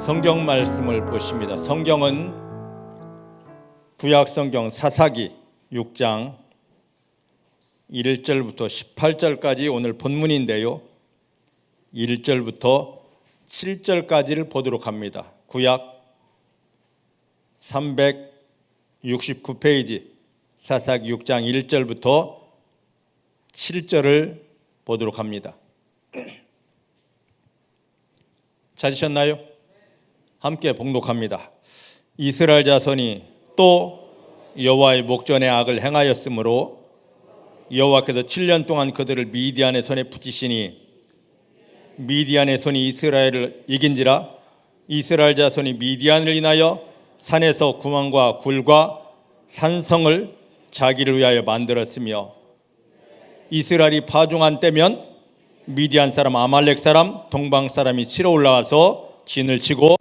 성경 말씀을 보십니다. 성경은 구약 성경 사사기 6장 1절부터 18절까지 오늘 본문인데요. 1절부터 7절까지를 보도록 합니다. 구약 369페이지 사사기 6장 1절부터 7절을 보도록 합니다. 찾으셨나요? 함께 봉독합니다. 이스라엘 자손이 또 여호와의 목전에 악을 행하였으므로 여호와께서 7년 동안 그들을 미디안의 손에 붙이시니 미디안의 손이 이스라엘을 이긴지라. 이스라엘 자손이 미디안을 인하여 산에서 구멍과 굴과 산성을 자기를 위하여 만들었으며 이스라엘이 파종한 때면 미디안 사람 아말렉 사람 동방 사람이 치러 올라와서 진을 치고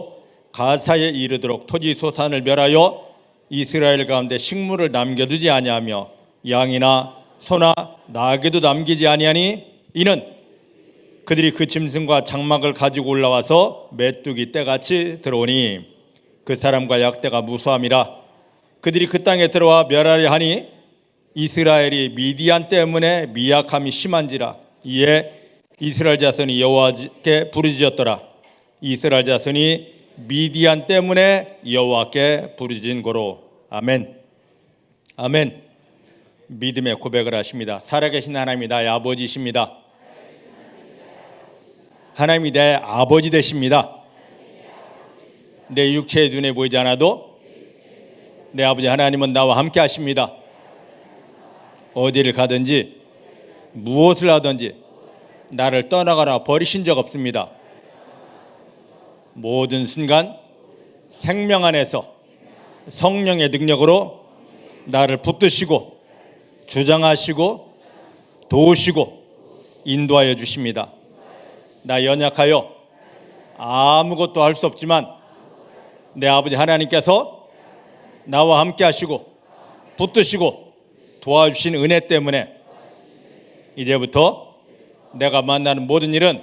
가사에 이르도록 토지 소산을 멸하여 이스라엘 가운데 식물을 남겨두지 아니하며 양이나 소나 나귀도 남기지 아니하니 이는 그들이 그 짐승과 장막을 가지고 올라와서 메뚜기 떼같이 들어오니 그 사람과 약대가 무수함이라. 그들이 그 땅에 들어와 멸하려 하니 이스라엘이 미디안 때문에 미약함이 심한지라. 이에 이스라엘 자손이 여호와께 부르짖었더라. 이스라엘 자손이 미디안 때문에 여호와께 부르짖은 고로. 아멘. 아멘. 믿음의 고백을 하십니다. 살아계신 하나님이 나의 아버지십니다. 하나님이 내 아버지 되십니다. 내 육체의 눈에 보이지 않아도 내 아버지 하나님은 나와 함께 하십니다. 어디를 가든지 무엇을 하든지 나를 떠나가라 버리신 적 없습니다. 모든 순간 생명 안에서 성령의 능력으로 나를 붙드시고 주장하시고 도우시고 인도하여 주십니다. 나 연약하여 아무것도 할 수 없지만 내 아버지 하나님께서 나와 함께 하시고 붙드시고 도와주신 은혜 때문에 이제부터 내가 만나는 모든 일은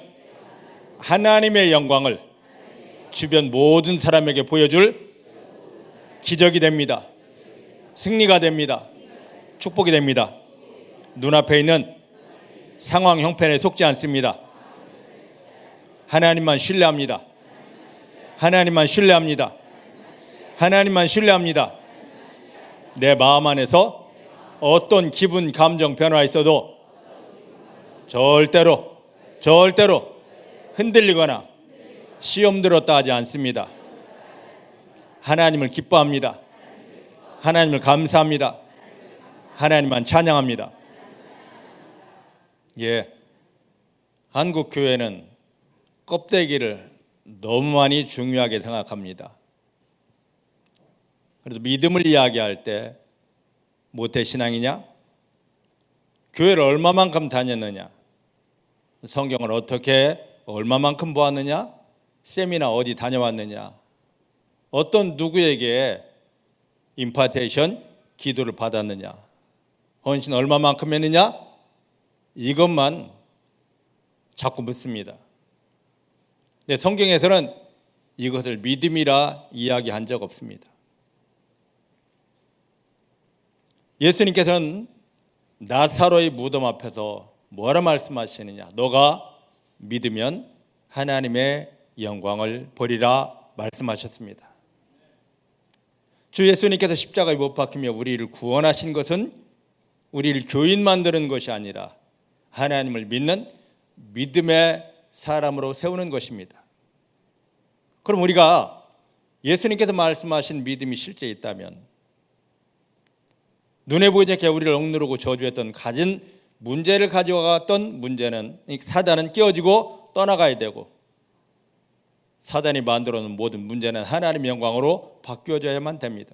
하나님의 영광을 주변 모든 사람에게 보여줄 기적이 됩니다. 승리가 됩니다. 축복이 됩니다. 눈앞에 있는 상황 형편에 속지 않습니다. 하나님만 신뢰합니다. 하나님만 신뢰합니다. 하나님만 신뢰합니다. 내 마음 안에서 어떤 기분, 감정 변화 있어도 절대로 흔들리거나 시험 들었다 하지 않습니다. 하나님을 기뻐합니다. 하나님을 감사합니다. 하나님만 찬양합니다. 한국 교회는 껍데기를 너무 많이 중요하게 생각합니다. 그래서 믿음을 이야기할 때 모태신앙이냐? 교회를 얼마만큼 다녔느냐? 성경을 어떻게 얼마만큼 보았느냐? 세미나 어디 다녀왔느냐? 어떤 누구에게 임파테이션 기도를 받았느냐? 헌신 얼마만큼 했느냐? 이것만 자꾸 묻습니다. 근데 성경에서는 이것을 믿음이라 이야기한 적 없습니다. 예수님께서는 나사로의 무덤 앞에서 뭐라 말씀하시느냐? 너가 믿으면 하나님의 영광을 보리라 말씀하셨습니다. 주 예수님께서 십자가에 못 박히며 우리를 구원하신 것은 우리를 교인 만드는 것이 아니라 하나님을 믿는 믿음의 사람으로 세우는 것입니다. 그럼 우리가 예수님께서 말씀하신 믿음이 실제 있다면 눈에 보이지 않게 우리를 억누르고 저주했던 가진 문제를 가져갔던 문제는 사단은 깨어지고 떠나가야 되고 사단이 만들어 놓은 모든 문제는 하나님의 영광으로 바뀌어져야만 됩니다.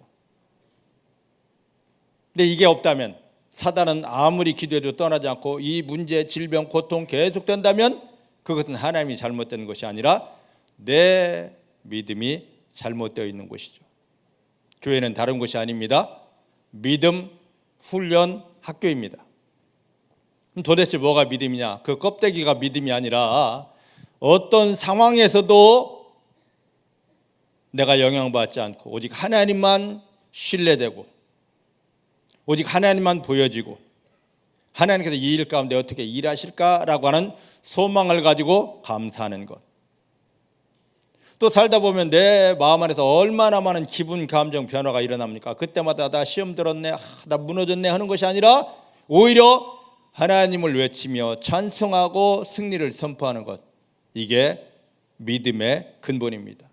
근데 이게 없다면 사단은 아무리 기도해도 떠나지 않고 이 문제, 질병, 고통 계속된다면 그것은 하나님이 잘못된 것이 아니라 내 믿음이 잘못되어 있는 것이죠. 교회는 다른 것이 아닙니다. 믿음 훈련 학교입니다. 그럼 도대체 뭐가 믿음이냐? 그 껍데기가 믿음이 아니라 어떤 상황에서도 내가 영향받지 않고 오직 하나님만 신뢰되고 오직 하나님만 보여지고 하나님께서 이 일 가운데 어떻게 일하실까라고 하는 소망을 가지고 감사하는 것. 또 살다 보면 내 마음 안에서 얼마나 많은 기분, 감정 변화가 일어납니까? 그때마다 나 시험 들었네, 나 무너졌네 하는 것이 아니라 오히려 하나님을 외치며 찬송하고 승리를 선포하는 것. 이게 믿음의 근본입니다.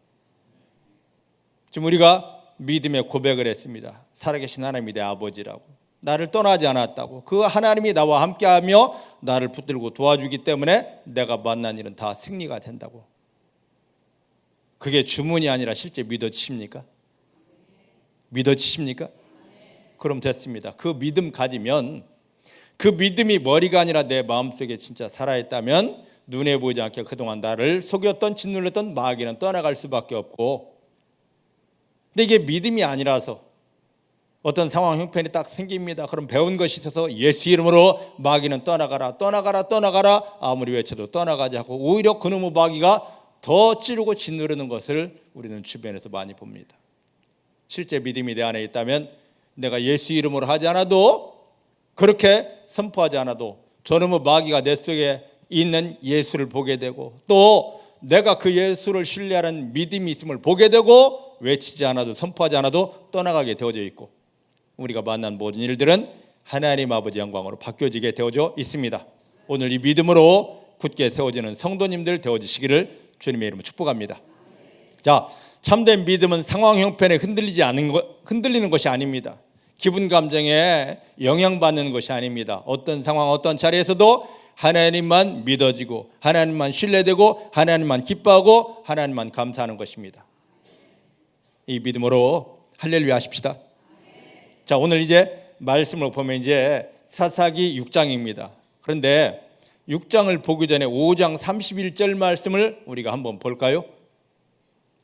지금 우리가 믿음의 고백을 했습니다. 살아계신 하나님이 내 아버지라고, 나를 떠나지 않았다고, 그 하나님이 나와 함께하며 나를 붙들고 도와주기 때문에 내가 만난 일은 다 승리가 된다고. 그게 주문이 아니라 실제 믿어지십니까? 믿어지십니까? 그럼 됐습니다. 그 믿음 가지면, 그 믿음이 머리가 아니라 내 마음속에 진짜 살아있다면 눈에 보이지 않게 그동안 나를 속였던 짓눌렀던 마귀는 떠나갈 수밖에 없고, 근데 이게 믿음이 아니라서 어떤 상황 형편이 딱 생깁니다. 그럼 배운 것이 있어서 예수 이름으로 마귀는 떠나가라, 떠나가라, 떠나가라 아무리 외쳐도 떠나가지 않고 오히려 그놈의 마귀가 더 찌르고 짓누르는 것을 우리는 주변에서 많이 봅니다. 실제 믿음이 내 안에 있다면 내가 예수 이름으로 하지 않아도, 그렇게 선포하지 않아도 저놈의 마귀가 내 속에 있는 예수를 보게 되고, 또 내가 그 예수를 신뢰하는 믿음이 있음을 보게 되고, 외치지 않아도 선포하지 않아도 떠나가게 되어져 있고, 우리가 만난 모든 일들은 하나님 아버지 영광으로 바뀌어지게 되어져 있습니다. 오늘 이 믿음으로 굳게 세워지는 성도님들 되어지시기를 주님의 이름으로 축복합니다. 자, 참된 믿음은 상황 형편에 흔들리는 것이 아닙니다. 기분 감정에 영향받는 것이 아닙니다. 어떤 상황, 어떤 자리에서도 하나님만 믿어지고 하나님만 신뢰되고 하나님만 기뻐하고 하나님만 감사하는 것입니다. 이 믿음으로 할렐루야 하십시다. 자, 오늘 이제 말씀을 보면 이제 사사기 6장입니다. 그런데 6장을 보기 전에 5장 31절 말씀을 우리가 한번 볼까요?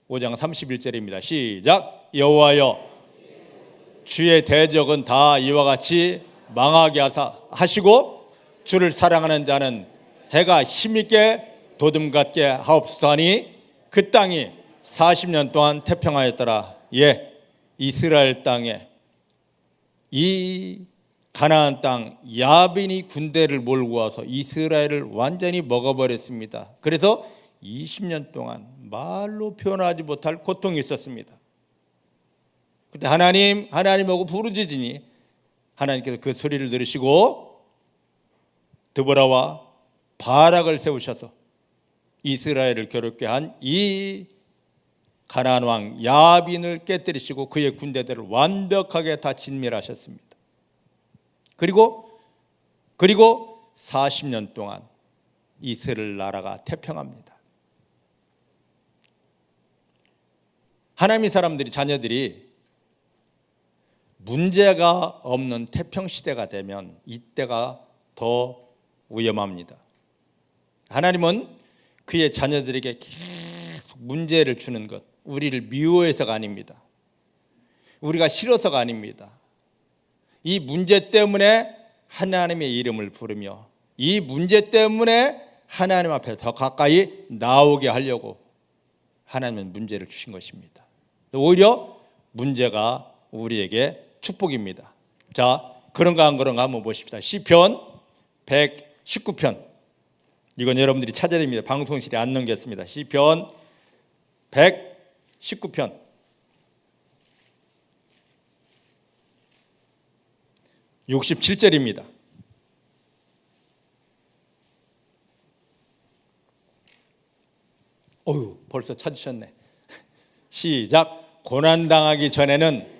5장 31절입니다. 시작. 여호와여, 주의 대적은 다 이와 같이 망하게 하시고 주를 사랑하는 자는 해가 힘있게 도둠같게 하옵소서 하니 그 땅이 40년 동안 태평하였더라. 예, 이스라엘 땅에, 이 가나안 땅 야빈이 군대를 몰고 와서 이스라엘을 완전히 먹어버렸습니다. 그래서 20년 동안 말로 표현하지 못할 고통이 있었습니다. 그때 하나님하고 부르짖으니 하나님께서 그 소리를 들으시고 드보라와 바락을 세우셔서 이스라엘을 괴롭게 한 이 가나안 왕 야빈을 깨뜨리시고 그의 군대들을 완벽하게 다 진멸하셨습니다. 그리고 40년 동안 이스라엘 나라가 태평합니다. 하나님의 사람들이, 자녀들이 문제가 없는 태평시대가 되면 이때가 더 위험합니다. 하나님은 그의 자녀들에게 계속 문제를 주는 것, 우리를 미워해서가 아닙니다. 우리가 싫어서가 아닙니다. 이 문제 때문에 하나님의 이름을 부르며 이 문제 때문에 하나님 앞에 더 가까이 나오게 하려고 하나님은 문제를 주신 것입니다. 오히려 문제가 우리에게 축복입니다. 자, 그런가 안 그런가 한번 보십시다. 시편 119편, 이건 여러분들이 찾아야 됩니다. 방송실에 안 넘겼습니다. 시편 119편 67절입니다. 벌써 찾으셨네. 시작. 고난당하기 전에는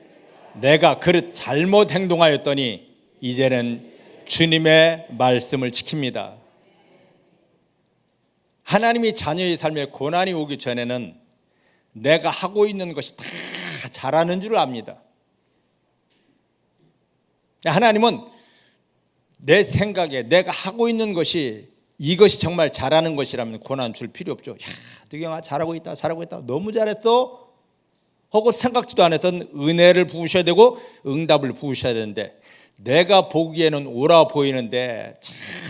내가 그릇 잘못 행동하였더니 이제는 주님의 말씀을 지킵니다. 하나님이 자녀의 삶에 고난이 오기 전에는 내가 하고 있는 것이 다 잘하는 줄 압니다. 하나님은 내 생각에 내가 하고 있는 것이 이것이 정말 잘하는 것이라면 고난 줄 필요 없죠. 야, 득영아 잘하고 있다, 너무 잘했어 하고 생각지도 않았던 은혜를 부으셔야 되고 응답을 부으셔야 되는데, 내가 보기에는 옳아 보이는데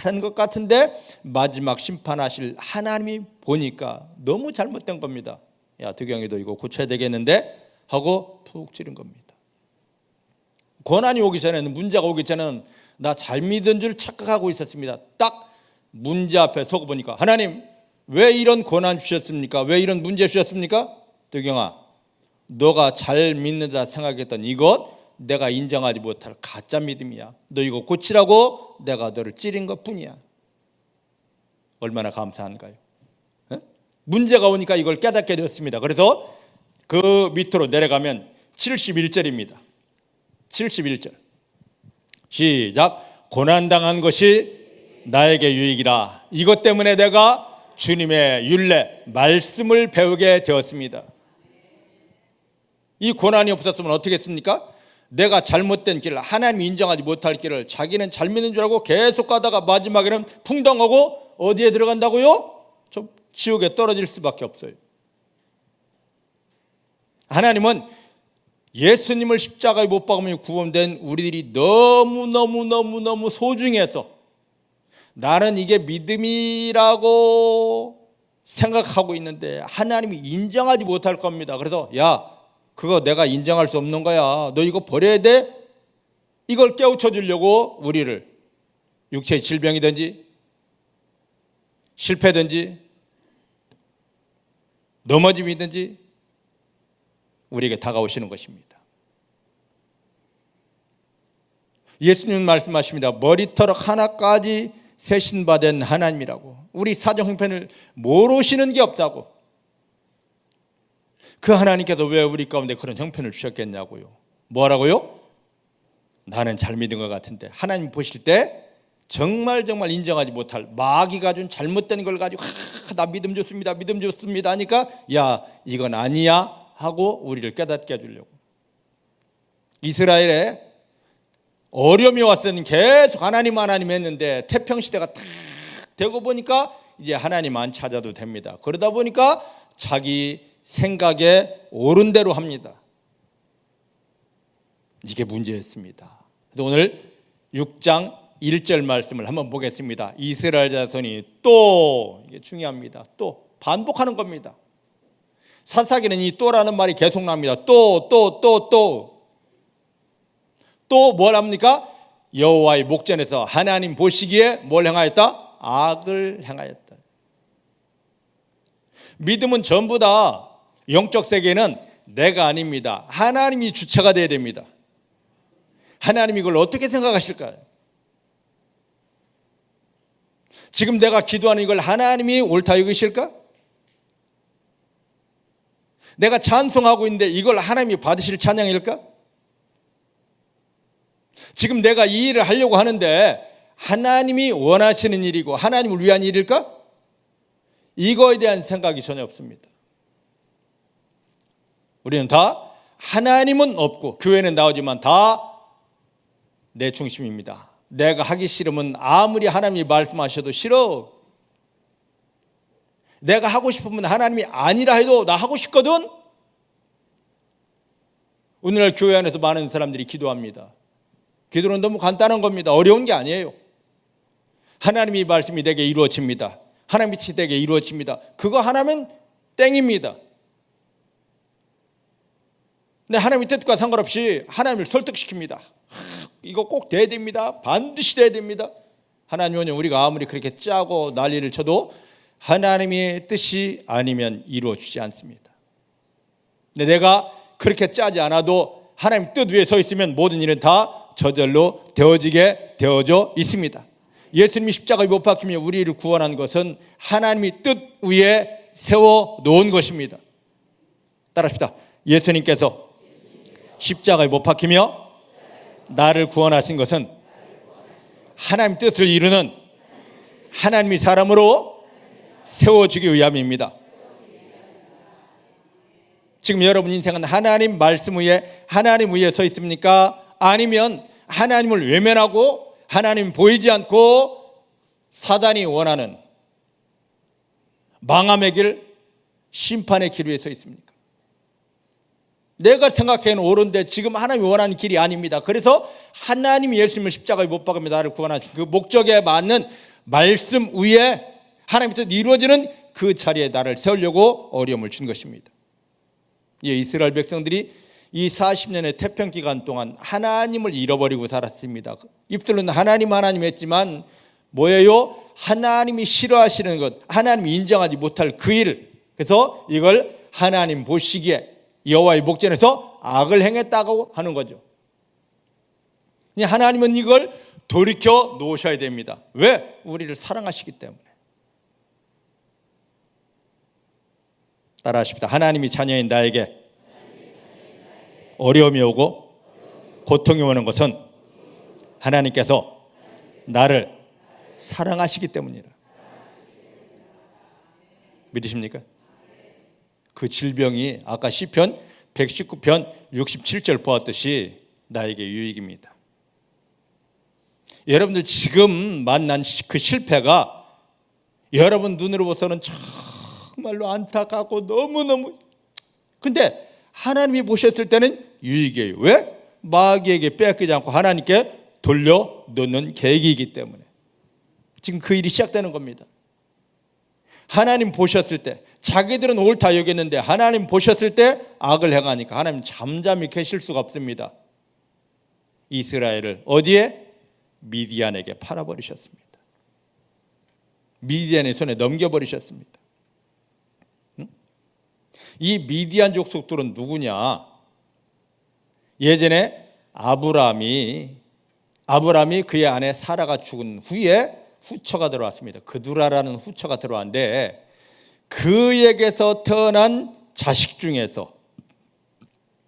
잘한 것 같은데 마지막 심판하실 하나님이 보니까 너무 잘못된 겁니다. 야, 득영이도 이거 고쳐야 되겠는데 하고 푹 찌른 겁니다. 고난이 오기 전에는, 문제가 오기 전에는 나 잘 믿은 줄 착각하고 있었습니다. 딱 문제 앞에 서고 보니까 하나님 왜 이런 고난 주셨습니까? 왜 이런 문제 주셨습니까? 득영아, 너가 잘 믿는다 생각했던 이것 내가 인정하지 못할 가짜 믿음이야. 너 이거 고치라고 내가 너를 찌른 것뿐이야. 얼마나 감사한가요? 문제가 오니까 이걸 깨닫게 되었습니다. 그래서 그 밑으로 내려가면 71절입니다. 71절 시작. 고난당한 것이 나에게 유익이라. 이것 때문에 내가 주님의 율례 말씀을 배우게 되었습니다. 이 고난이 없었으면 어떻게 했습니까? 내가 잘못된 길을, 하나님이 인정하지 못할 길을 자기는 잘 믿는 줄 알고 계속 가다가 마지막에는 풍덩하고 어디에 들어간다고요? 좀 지옥에 떨어질 수밖에 없어요. 하나님은 예수님을 십자가에 못 박으며 구원된 우리들이 너무 소중해서 나는 이게 믿음이라고 생각하고 있는데 하나님이 인정하지 못할 겁니다. 그래서 야, 그거 내가 인정할 수 없는 거야. 너 이거 버려야 돼? 이걸 깨우쳐 주려고 우리를 육체의 질병이든지 실패든지 넘어짐이든지 우리에게 다가오시는 것입니다. 예수님은 말씀하십니다. 머리털 하나까지 세신받은 하나님이라고. 우리 사정 형편을 모르시는 게 없다고. 그 하나님께서 왜 우리 가운데 그런 형편을 주셨겠냐고요. 뭐라고요? 나는 잘 믿은 것 같은데 하나님 보실 때 정말 인정하지 못할 마귀가 준 잘못된 걸 가지고 나 믿음 좋습니다 하니까 야, 이건 아니야 하고 우리를 깨닫게 해주려고. 이스라엘에 어려움이 왔으니 계속 하나님 했는데 태평시대가 탁 되고 보니까 이제 하나님 안 찾아도 됩니다. 그러다 보니까 자기 생각에 옳은 대로 합니다. 이게 문제였습니다. 그래서 오늘 6장 1절 말씀을 한번 보겠습니다. 이스라엘 자손이 또, 이게 중요합니다. 또 반복하는 겁니다. 사사기는 이 또라는 말이 계속 납니다. 또 뭘 합니까? 여호와의 목전에서 하나님 보시기에 뭘 행하였다? 악을 행하였다. 믿음은 전부 다 영적 세계는 내가 아닙니다. 하나님이 주체가 되어야 됩니다. 하나님이 이걸 어떻게 생각하실까요? 지금 내가 기도하는 이걸 하나님이 옳다 여기실까? 내가 찬송하고 있는데 이걸 하나님이 받으실 찬양일까? 지금 내가 이 일을 하려고 하는데 하나님이 원하시는 일이고 하나님을 위한 일일까? 이거에 대한 생각이 전혀 없습니다. 우리는 다 하나님은 없고 교회는 나오지만 다 내 중심입니다. 내가 하기 싫으면 아무리 하나님이 말씀하셔도 싫어. 내가 하고 싶으면 하나님이 아니라 해도 나 하고 싶거든. 오늘날 교회 안에서 많은 사람들이 기도합니다. 기도는 너무 간단한 겁니다. 어려운 게 아니에요. 하나님의 말씀이 내게 이루어집니다. 하나님의 뜻이 내게 이루어집니다. 그거 하나면 땡입니다. 근데 하나님의 뜻과 상관없이 하나님을 설득시킵니다. 이거 꼭 돼야 됩니다. 반드시 돼야 됩니다. 하나님은 우리가 아무리 그렇게 짜고 난리를 쳐도 하나님의 뜻이 아니면 이루어지지 않습니다. 근데 내가 그렇게 짜지 않아도 하나님 뜻 위에 서 있으면 모든 일은 다 저절로 되어져 있습니다. 예수님이 십자가에 못 박히며 우리를 구원한 것은 하나님이 뜻 위에 세워놓은 것입니다. 따라합시다. 예수님께서 십자가에 못 박히며 나를 구원하신 것은 하나님 뜻을 이루는 하나님의 사람으로 세워주기 위함입니다. 지금 여러분 인생은 하나님 말씀 위에 하나님 위에 서 있습니까? 아니면 하나님을 외면하고 하나님 보이지 않고 사단이 원하는 망함의 길, 심판의 길 위에 서 있습니까? 내가 생각하기에는 옳은데 지금 하나님이 원하는 길이 아닙니다. 그래서 하나님이 예수님을 십자가에 못 박으며 나를 구원하신 그 목적에 맞는 말씀 위에 하나님의 뜻 이루어지는 그 자리에 나를 세우려고 어려움을 준 것입니다. 이스라엘 백성들이 이 40년의 태평 기간 동안 하나님을 잃어버리고 살았습니다. 입술로는 하나님 했지만 뭐예요? 하나님이 싫어하시는 것, 하나님이 인정하지 못할 그 일, 그래서 이걸 하나님 보시기에 여호와의 목전에서 악을 행했다고 하는 거죠. 하나님은 이걸 돌이켜 놓으셔야 됩니다. 왜? 우리를 사랑하시기 때문에. 따라하십시다. 하나님이 자녀인 나에게 어려움이 오고 고통이 오는 것은 하나님께서 나를 사랑하시기 때문이라. 믿으십니까? 그 질병이 아까 시편 119편 67절 보았듯이 나에게 유익입니다. 여러분들 지금 만난 그 실패가 여러분 눈으로 보서는 정말로 안타깝고 너무너무, 근데 하나님이 보셨을 때는 유익이에요. 왜? 마귀에게 빼앗기지 않고 하나님께 돌려놓는 계획이기 때문에 지금 그 일이 시작되는 겁니다. 하나님 보셨을 때, 자기들은 옳다 여겼는데 하나님 보셨을 때 악을 행하니까 하나님 잠잠히 계실 수가 없습니다. 이스라엘을 어디에? 미디안에게 팔아버리셨습니다. 미디안의 손에 넘겨버리셨습니다. 이 미디안 족속들은 누구냐? 예전에 아브라함이 그의 아내 사라가 죽은 후에 후처가 들어왔습니다. 그두라라는 후처가 들어왔는데 그에게서 태어난 자식 중에서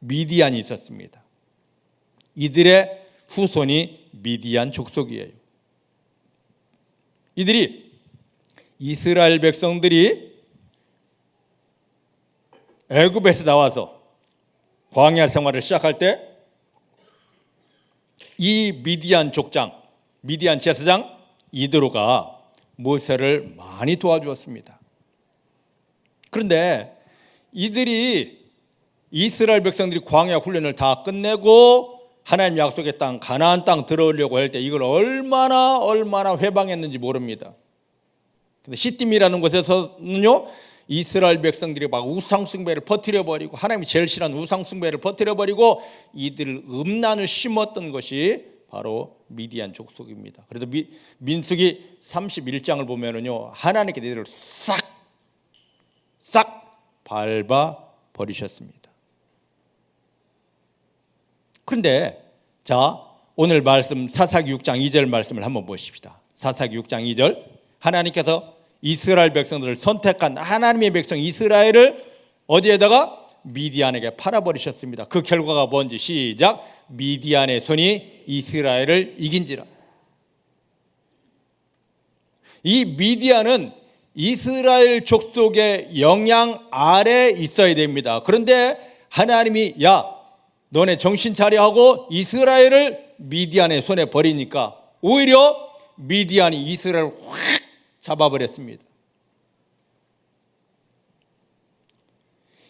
미디안이 있었습니다. 이들의 후손이 미디안 족속이에요. 이들이 이스라엘 백성들이 애굽에서 나와서 광야 생활을 시작할 때 이 미디안 족장, 미디안 제사장 이드로가 모세를 많이 도와주었습니다. 그런데 이들이 이스라엘 백성들이 광야 훈련을 다 끝내고 하나님 약속의 땅 가나안 땅 들어오려고 할 때 이걸 얼마나 회방했는지 모릅니다. 근데 시딤이라는 곳에서는요, 이스라엘 백성들이 막 우상 숭배를 퍼뜨려버리고 하나님이 제일 싫어하는 우상 숭배를 퍼뜨려버리고 이들을 음란을 심었던 것이 바로 미디안 족속입니다. 그래서 민수기 31장을 보면은요, 하나님께 이들을 싹 밟아 버리셨습니다. 그런데 자, 오늘 말씀 사사기 6장 2절 말씀을 한번 보십시다. 사사기 6장 2절, 하나님께서 이스라엘 백성들을 선택한 하나님의 백성 이스라엘을 어디에다가? 미디안에게 팔아버리셨습니다. 그 결과가 뭔지 시작. 미디안의 손이 이스라엘을 이긴지라. 이 미디안은 이스라엘 족속의 영향 아래에 있어야 됩니다. 그런데 하나님이 야, 너네 정신 차려 하고 이스라엘을 미디안의 손에 버리니까 오히려 미디안이 이스라엘을 확 잡아버렸습니다.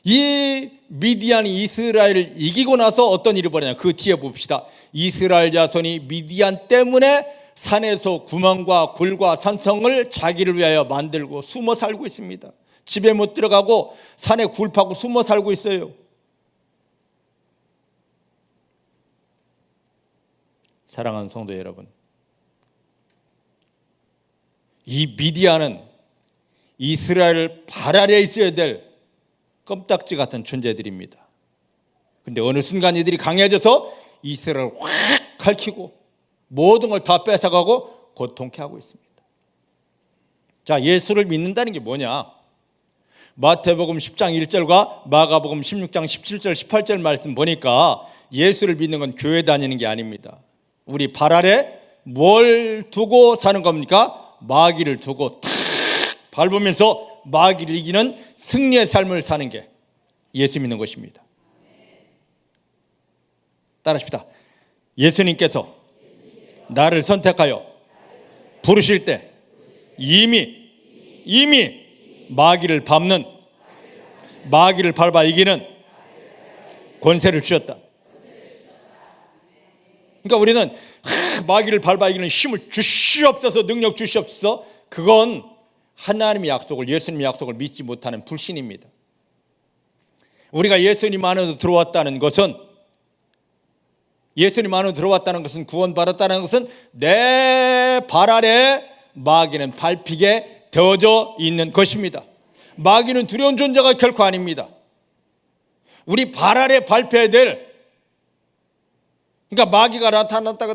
이 미디안이 이스라엘을 이기고 나서 어떤 일이 벌어냐, 그 뒤에 봅시다. 이스라엘 자손이 미디안 때문에 산에서 구멍과 굴과 산성을 자기를 위하여 만들고 숨어 살고 있습니다. 집에 못 들어가고 산에 굴 파고 숨어 살고 있어요. 사랑하는 성도 여러분, 이 미디안은 이스라엘 발 아래에 있어야 될 껌딱지 같은 존재들입니다. 그런데 어느 순간 이들이 강해져서 이스라엘을 확 핥히고 모든 걸 다 뺏어가고 고통케 하고 있습니다. 자, 예수를 믿는다는 게 뭐냐? 마태복음 10장 1절과 마가복음 16장 17절 18절 말씀 보니까 예수를 믿는 건 교회 다니는 게 아닙니다. 우리 발 아래 뭘 두고 사는 겁니까? 마귀를 두고 탁 밟으면서 마귀를 이기는 승리의 삶을 사는 게 예수 믿는 것입니다. 따라합시다. 예수님께서 나를 선택하여 부르실 때 이미 마귀를 밟는, 마귀를 밟아 이기는 권세를 주셨다. 그러니까 우리는 마귀를 밟아 이기는 힘을 주시옵소서, 능력 주시옵소서, 그건 하나님의 약속을, 예수님의 약속을 믿지 못하는 불신입니다. 우리가 예수님 안으로 들어왔다는 것은 구원받았다는 것은 내 발 아래 마귀는 밟히게 되어져 있는 것입니다. 마귀는 두려운 존재가 결코 아닙니다. 우리 발 아래 밟혀야 될, 그러니까 마귀가 나타났다가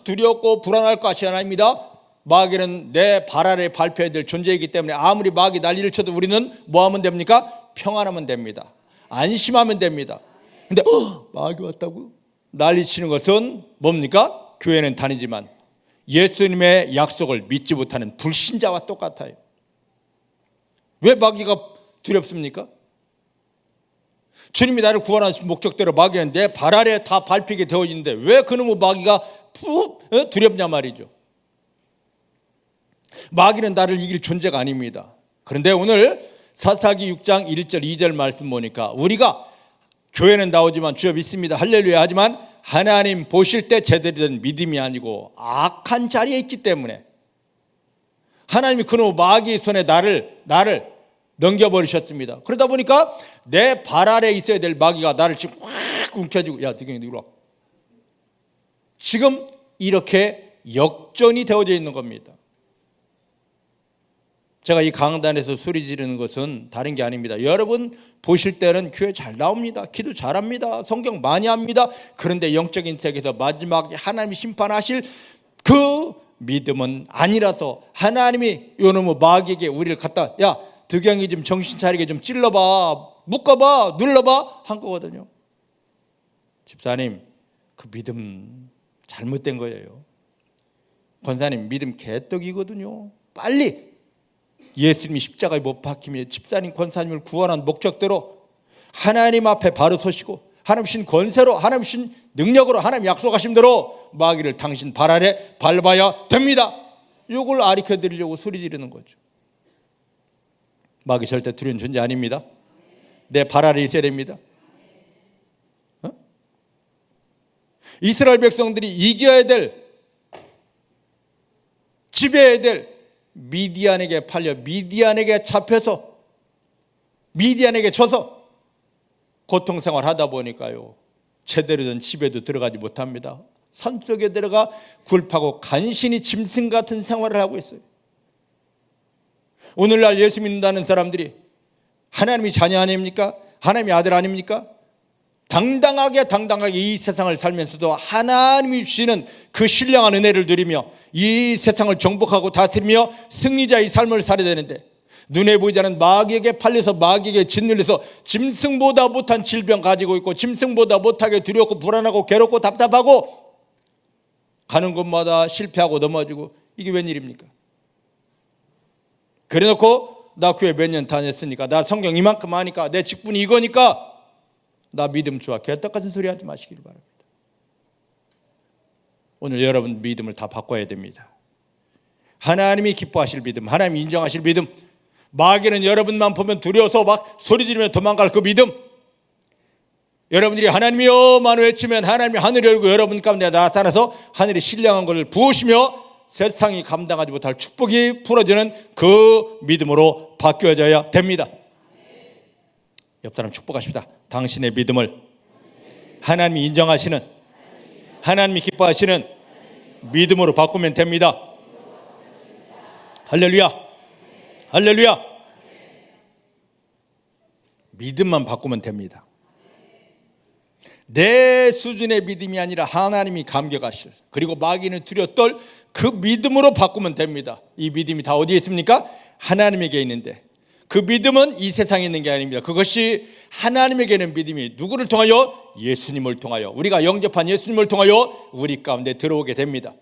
두렵고 불안할 것이 아닙니다. 마귀는 내 발 아래 밟혀야 될 존재이기 때문에 아무리 마귀 난리를 쳐도 우리는 뭐 하면 됩니까? 평안하면 됩니다. 안심하면 됩니다. 근데 마귀 왔다고 난리치는 것은 뭡니까? 교회는 다니지만 예수님의 약속을 믿지 못하는 불신자와 똑같아요. 왜 마귀가 두렵습니까? 주님이 나를 구원하신 목적대로 마귀는 내 발 아래 다 밟히게 되어 있는데 왜 그놈의 마귀가 두렵냐 말이죠. 마귀는 나를 이길 존재가 아닙니다. 그런데 오늘 사사기 6장 1절 2절 말씀 보니까 우리가 교회는 나오지만 주여 믿습니다 할렐루야 하지만 하나님 보실 때 제대로 된 믿음이 아니고 악한 자리에 있기 때문에 하나님이 그놈 마귀의 손에 나를 넘겨버리셨습니다. 그러다 보니까 내 발 아래에 있어야 될 마귀가 나를 지금 확 움켜쥐고 야 너희 이리 와. 지금 이렇게 역전이 되어져 있는 겁니다. 제가 이 강단에서 소리 지르는 것은 다른 게 아닙니다. 여러분 보실 때는 교회 잘 나옵니다. 기도 잘합니다. 성경 많이 합니다. 그런데 영적인 세계에서 마지막에 하나님이 심판하실 그 믿음은 아니라서 하나님이 요놈의 마귀에게 우리를 갖다 야 득영이 좀 정신 차리게 좀 찔러봐 묶어봐 눌러봐 한 거거든요. 집사님 그 믿음 잘못된 거예요. 권사님 믿음 개떡이거든요. 빨리 예수님이 십자가에 못 박히며 집사님 권사님을 구원한 목적대로 하나님 앞에 바로 서시고 하나님 신 권세로 하나님 신 능력으로 하나님 약속하신 대로 마귀를 당신 발 아래 밟아야 됩니다. 이걸 가르쳐 드리려고 소리 지르는 거죠. 마귀 절대 두려운 존재 아닙니다. 내 발 아래 있어야 됩니다. 이스라엘 백성들이 이겨야 될 지배해야 될 미디안에게 팔려 미디안에게 잡혀서 미디안에게 져서 고통생활 하다 보니까요 제대로 된 집에도 들어가지 못합니다. 산속에 들어가 굴파고 간신히 짐승 같은 생활을 하고 있어요. 오늘날 예수 믿는다는 사람들이 하나님이 자녀 아닙니까? 하나님이 아들 아닙니까? 당당하게 이 세상을 살면서도 하나님이 주시는 그 신령한 은혜를 누리며 이 세상을 정복하고 다스리며 승리자의 삶을 살아야 되는데 눈에 보이지 않는 마귀에게 팔려서 마귀에게 짓눌려서 짐승보다 못한 질병 가지고 있고 짐승보다 못하게 두렵고 불안하고 괴롭고 답답하고 가는 곳마다 실패하고 넘어지고 이게 웬일입니까? 그래놓고 나 교회 몇 년 다녔으니까 나 성경 이만큼 하니까 내 직분이 이거니까 나 믿음 좋아. 개떡같은 소리 하지 마시길 바랍니다. 오늘 여러분 믿음을 다 바꿔야 됩니다. 하나님이 기뻐하실 믿음, 하나님이 인정하실 믿음. 마귀는 여러분만 보면 두려워서 막 소리 지르며 도망갈 그 믿음. 여러분들이 하나님이여만 외치면 하나님이 하늘을 열고 여러분 가운데 나타나서 하늘이 신령한 것을 부으시며 세상이 감당하지 못할 축복이 풀어지는 그 믿음으로 바뀌어져야 됩니다. 옆 사람 축복하십니다. 당신의 믿음을 하나님이 인정하시는 하나님이 기뻐하시는 믿음으로 바꾸면 됩니다. 할렐루야 할렐루야. 믿음만 바꾸면 됩니다. 내 수준의 믿음이 아니라 하나님이 감격하실 그리고 마귀는 두려워 떨 그 믿음으로 바꾸면 됩니다. 이 믿음이 다 어디에 있습니까? 하나님에게 있는데 그 믿음은 이 세상에 있는 게 아닙니다. 그것이 하나님에게 있는 믿음이 누구를 통하여? 예수님을 통하여 우리가 영접한 예수님을 통하여 우리 가운데 들어오게 됩니다.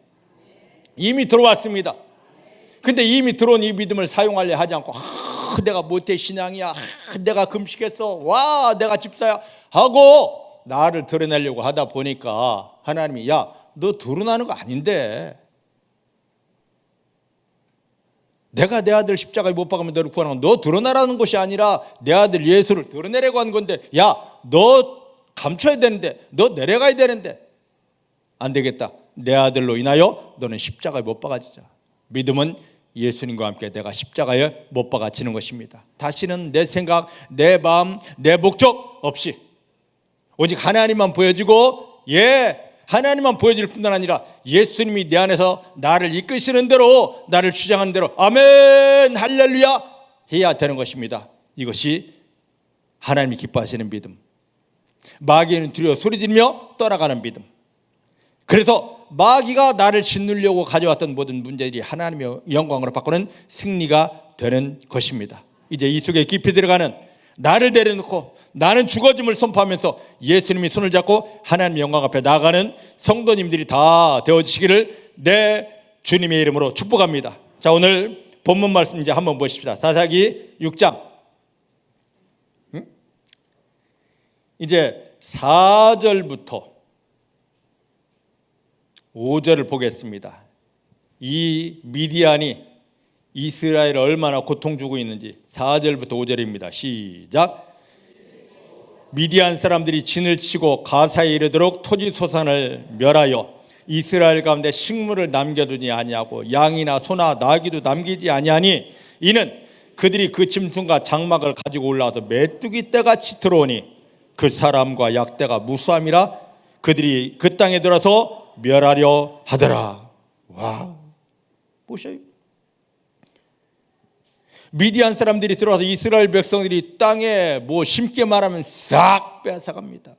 이미 들어왔습니다. 근데 이미 들어온 이 믿음을 사용하려 하지 않고 내가 모태 신앙이야 내가 금식했어 와 내가 집사야 하고 나를 드러내려고 하다 보니까 하나님이 야 너 드러나는 거 아닌데 내가 내 아들 십자가에 못 박으면 너를 구원하고 너 드러나라는 것이 아니라 내 아들 예수를 드러내려고 한 건데 야 너 감춰야 되는데 너 내려가야 되는데 안 되겠다. 내 아들로 인하여 너는 십자가에 못 박아지자. 믿음은 예수님과 함께 내가 십자가에 못 박아지는 것입니다. 다시는 내 생각, 내 마음, 내 목적 없이 오직 하나님만 보여지고, 하나님만 보여질 뿐만 아니라 예수님이 내 안에서 나를 이끄시는 대로, 나를 주장하는 대로 아멘 할렐루야 해야 되는 것입니다. 이것이 하나님이 기뻐하시는 믿음. 마귀는 두려워 소리지르며 떠나가는 믿음. 그래서 마귀가 나를 짓누려고 가져왔던 모든 문제들이 하나님의 영광으로 바꾸는 승리가 되는 것입니다. 이제 이 속에 깊이 들어가는, 나를 내려놓고 나는 죽어짐을 선포하면서 예수님이 손을 잡고 하나님의 영광 앞에 나아가는 성도님들이 다 되어지시기를 내 주님의 이름으로 축복합니다. 자, 오늘 본문 말씀 이제 한번 보십시다. 사사기 6장. 이제 4절부터 5절을 보겠습니다. 이 미디안이 이스라엘을 얼마나 고통 주고 있는지 4절부터 5절입니다. 시작. 미디안 사람들이 진을 치고 가사에 이르도록 토지 소산을 멸하여 이스라엘 가운데 식물을 남겨두지 아니하고 양이나 소나 나귀도 남기지 아니하니 이는 그들이 그 짐승과 장막을 가지고 올라와서 메뚜기 떼같이 들어오니 그 사람과 약대가 무수함이라 그들이 그 땅에 들어서 멸하려 하더라. 와, 보셔요. 미디안 사람들이 들어와서 이스라엘 백성들이 땅에 뭐 심게 말하면 싹 빼앗아갑니다.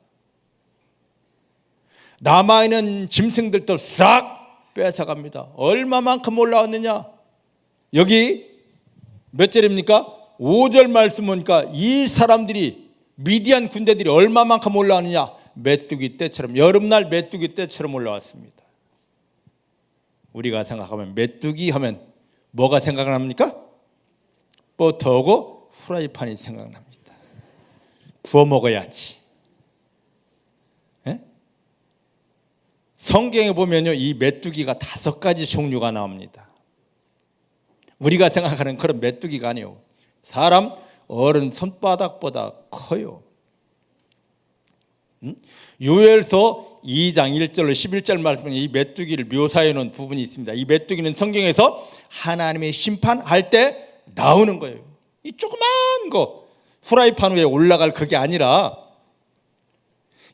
남아있는 짐승들도 싹 빼앗아갑니다. 얼마만큼 올라왔느냐? 여기 몇 절입니까? 5절 말씀 보니까 이 사람들이, 미디안 군대들이 얼마만큼 올라왔느냐? 메뚜기 떼처럼, 여름날 메뚜기 떼처럼 올라왔습니다. 우리가 생각하면 메뚜기 하면 뭐가 생각납니까? 버터하고 프라이팬이 생각납니다. 구워 먹어야지. 예? 성경에 보면요, 이 메뚜기가 5가지 종류가 나옵니다. 우리가 생각하는 그런 메뚜기가 아니에요. 사람 어른 손바닥보다 커요. 요엘서 2장 1절로 11절 말씀에 이 메뚜기를 묘사해 놓은 부분이 있습니다. 이 메뚜기는 성경에서 하나님의 심판할 때 나오는 거예요. 이 조그만 거 프라이팬 위에 올라갈 그게 아니라,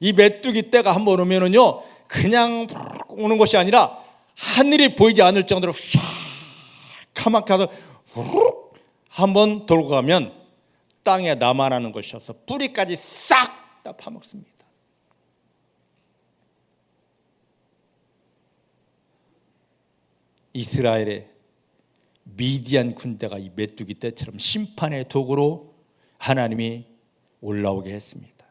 이 메뚜기 떼가 한번 오면은요, 그냥 오는 것이 아니라 하늘이 보이지 않을 정도로 까맣게 해서 한번 돌고 가면 땅에 남아나는 것이어서 뿌리까지 싹 다 파먹습니다. 이스라엘의 미디안 군대가 이 메뚜기 떼처럼 심판의 도구로 하나님이 올라오게 했습니다.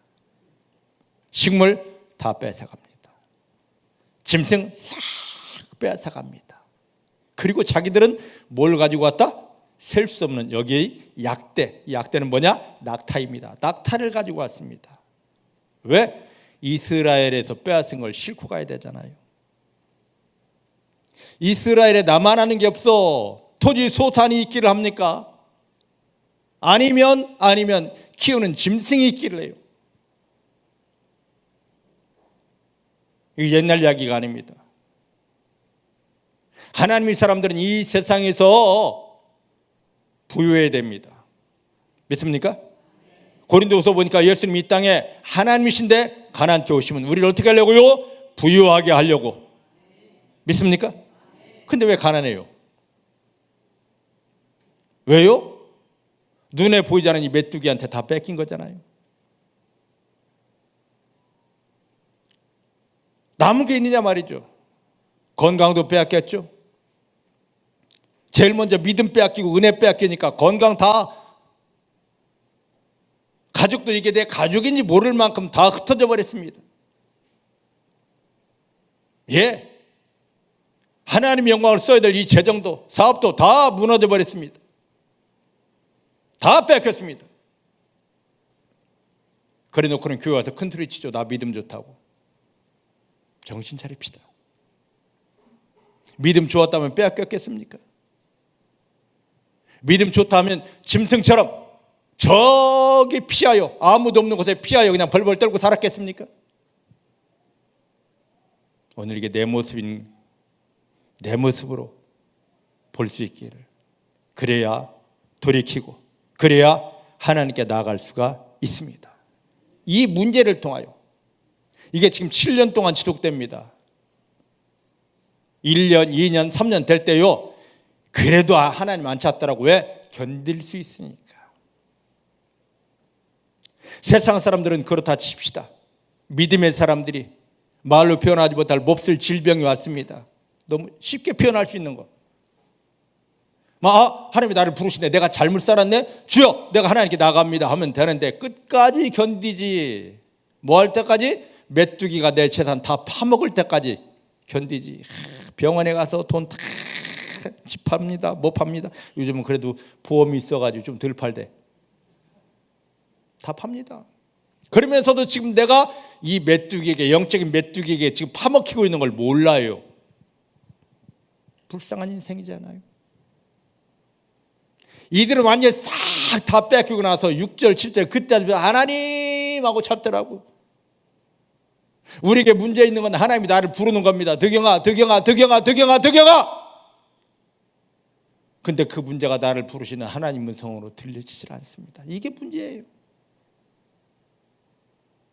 식물 다 뺏어갑니다. 짐승 싹 뺏어갑니다. 그리고 자기들은 뭘 가지고 왔다? 셀 수 없는 여기 약대. 이 약대는 뭐냐? 낙타입니다. 낙타를 가지고 왔습니다. 왜? 이스라엘에서 빼앗은 걸 싣고 가야 되잖아요. 이스라엘에 나만 하는 게 없어. 토지 소산이 있기를 합니까? 아니면 키우는 짐승이 있기를 해요. 이게 옛날 이야기가 아닙니다. 하나님의 사람들은 이 세상에서 부유해야 됩니다. 믿습니까? 고린도후서 보니까 예수님이 이 땅에 하나님이신데 가나안에 오시면 우리를 어떻게 하려고요? 부유하게 하려고. 믿습니까? 근데 왜 가난해요? 왜요? 눈에 보이지 않는 이 메뚜기한테 다 뺏긴 거잖아요. 남은 게 있느냐 말이죠. 건강도 빼앗겼죠. 제일 먼저 믿음 빼앗기고 은혜 빼앗기니까 건강 다, 가족도 이게 내 가족인지 모를 만큼 다 흩어져 버렸습니다. 예, 하나님의 영광을 써야 될 이 재정도, 사업도 다 무너져 버렸습니다. 다 뺏겼습니다. 그래 놓고는 교회 와서 큰 소리 치죠. 나 믿음 좋다고. 정신 차립시다. 믿음 좋았다면 빼앗겼겠습니까? 믿음 좋다면 짐승처럼 저기 피하여, 아무도 없는 곳에 피하여 그냥 벌벌 떨고 살았겠습니까? 오늘 이게 내 모습으로 볼 수 있기를 그래야 돌이키고 그래야 하나님께 나아갈 수가 있습니다. 이 문제를 통하여 이게 지금 7년 동안 지속됩니다. 1년, 2년, 3년 될 때요, 그래도 하나님 안 찾더라고. 왜? 견딜 수 있으니까. 세상 사람들은 그렇다 칩시다. 믿음의 사람들이 말로 표현하지 못할 몹쓸 질병이 왔습니다. 너무 쉽게 표현할 수 있는 것. 하나님이 나를 부르시네, 내가 잘못 살았네, 주여 내가 하나님께 나갑니다 하면 되는데 끝까지 견디지. 뭐 할 때까지? 메뚜기가 내 재산 다 파먹을 때까지 견디지. 병원에 가서 돈 다 팝니다. 못 팝니다. 요즘은 그래도 보험이 있어가지고 좀 덜 팔대. 다 팝니다. 그러면서도 지금 내가 이 메뚜기에게, 영적인 메뚜기에게 지금 파먹히고 있는 걸 몰라요. 불쌍한 인생이잖아요. 이들은 완전히 싹 다 뺏기고 나서 6절 7절 그때 하나님 하고 찾더라고. 우리에게 문제 있는 건 하나님이 나를 부르는 겁니다. 덕영아, 덕영아, 덕영아, 덕영아, 덕영아. 근데 그 문제가 나를 부르시는 하나님 음성으로 들려지질 않습니다. 이게 문제예요.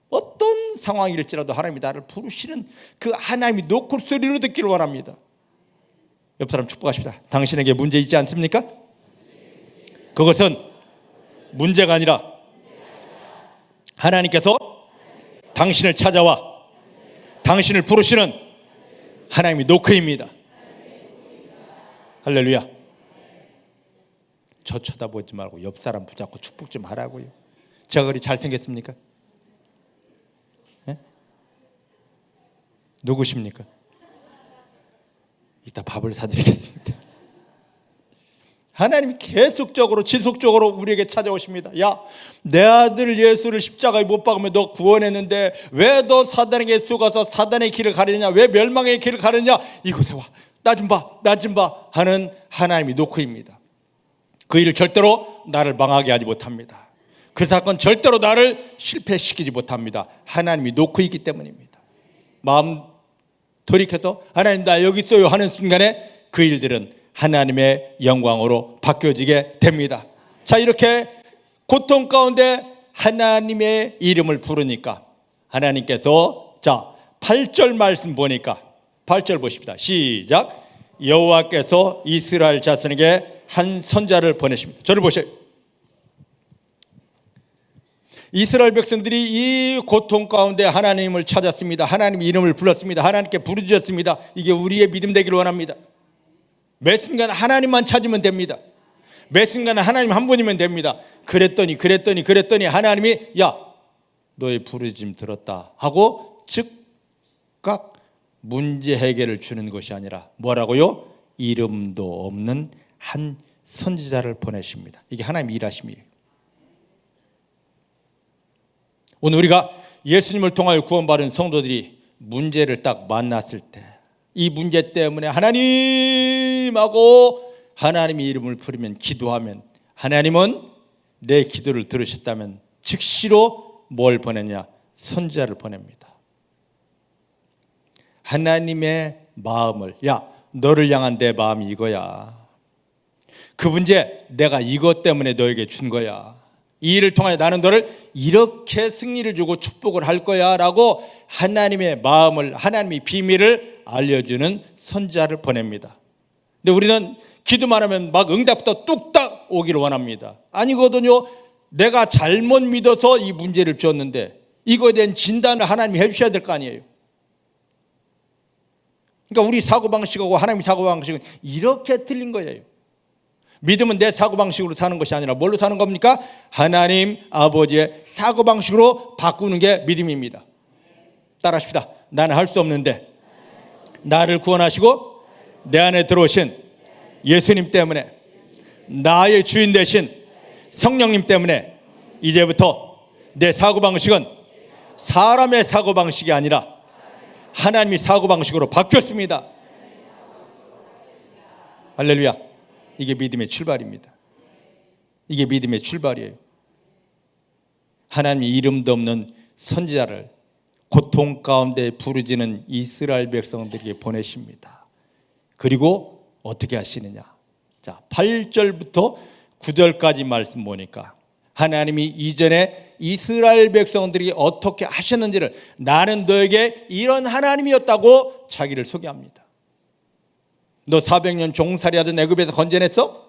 어떤 상황일지라도 하나님이 나를 부르시는 그 하나님이 노골 소리로 듣기를 원합니다. 옆 사람 축복하십니다. 당신에게 문제 있지 않습니까? 그것은 문제가 아니라 하나님께서 당신을 찾아와 당신을 부르시는 하나님이 노크입니다. 할렐루야. 저 쳐다보지 말고 옆 사람 붙잡고 축복 좀 하라고요. 제가 그리 잘생겼습니까? 네? 누구십니까? 이따 밥을 사드리겠습니다. 하나님이 계속적으로 지속적으로 우리에게 찾아오십니다. 야, 내 아들 예수를 십자가에 못 박으면 너 구원했는데 왜 너 사단에게 속아서 사단의 길을 가르냐, 왜 멸망의 길을 가르냐, 이곳에 와, 나 좀 봐, 나 좀 봐 하는 하나님이 노크입니다. 그 일을 절대로 나를 망하게 하지 못합니다. 그 사건 절대로 나를 실패시키지 못합니다. 하나님이 노크이기 때문입니다. 마음 돌이켜서 하나님 나 여기 있어요 하는 순간에 그 일들은 하나님의 영광으로 바뀌어지게 됩니다. 자, 이렇게 고통 가운데 하나님의 이름을 부르니까 하나님께서, 자, 8절 말씀 보니까 8절 보십니다. 시작. 여호와께서 이스라엘 자손에게 한 선자를 보내십니다. 저를 보세요. 이스라엘 백성들이 이 고통 가운데 하나님을 찾았습니다. 하나님 이름을 불렀습니다. 하나님께 부르짖었습니다. 이게 우리의 믿음 되기를 원합니다. 매 순간 하나님만 찾으면 됩니다. 매 순간 하나님 한 분이면 됩니다. 그랬더니 하나님이 야, 너의 부르짖음 들었다 하고 즉각 문제 해결을 주는 것이 아니라 뭐라고요? 이름도 없는 한 선지자를 보내십니다. 이게 하나님의 일하심이에요. 오늘 우리가 예수님을 통하여 구원받은 성도들이 문제를 딱 만났을 때 이 문제 때문에 하나님하고 하나님의 이름을 부르면, 기도하면 하나님은 내 기도를 들으셨다면 즉시로 뭘 보내냐? 선지자를 보냅니다. 하나님의 마음을, 야, 너를 향한 내 마음이 이거야. 그 문제 내가 이것 때문에 너에게 준 거야. 이 일을 통하여 나는 너를 이렇게 승리를 주고 축복을 할 거야 라고 하나님의 마음을, 하나님의 비밀을 알려주는 선지자를 보냅니다. 근데 우리는 기도만 하면 막 응답부터 뚝딱 오기를 원합니다. 아니거든요. 내가 잘못 믿어서 이 문제를 줬는데 이거에 대한 진단을 하나님이 해주셔야 될 거 아니에요. 그러니까 우리 사고방식하고 하나님의 사고방식은 이렇게 틀린 거예요. 믿음은 내 사고방식으로 사는 것이 아니라 뭘로 사는 겁니까? 하나님 아버지의 사고방식으로 바꾸는 게 믿음입니다. 따라하십시다. 나는 할 수 없는데 나를 구원하시고 내 안에 들어오신 예수님 때문에, 나의 주인 되신 성령님 때문에 이제부터 내 사고방식은 사람의 사고방식이 아니라 하나님의 사고방식으로 바뀌었습니다. 할렐루야. 이게 믿음의 출발입니다. 이게 믿음의 출발이에요. 하나님의 이름도 없는 선지자를 고통 가운데 부르짖는 이스라엘 백성들에게 보내십니다. 그리고 어떻게 하시느냐? 자, 8절부터 9절까지 말씀 보니까 하나님이 이전에 이스라엘 백성들이 어떻게 하셨는지를, 나는 너에게 이런 하나님이었다고 자기를 소개합니다. 너 400년 종살이하던 애굽에서 건져냈어?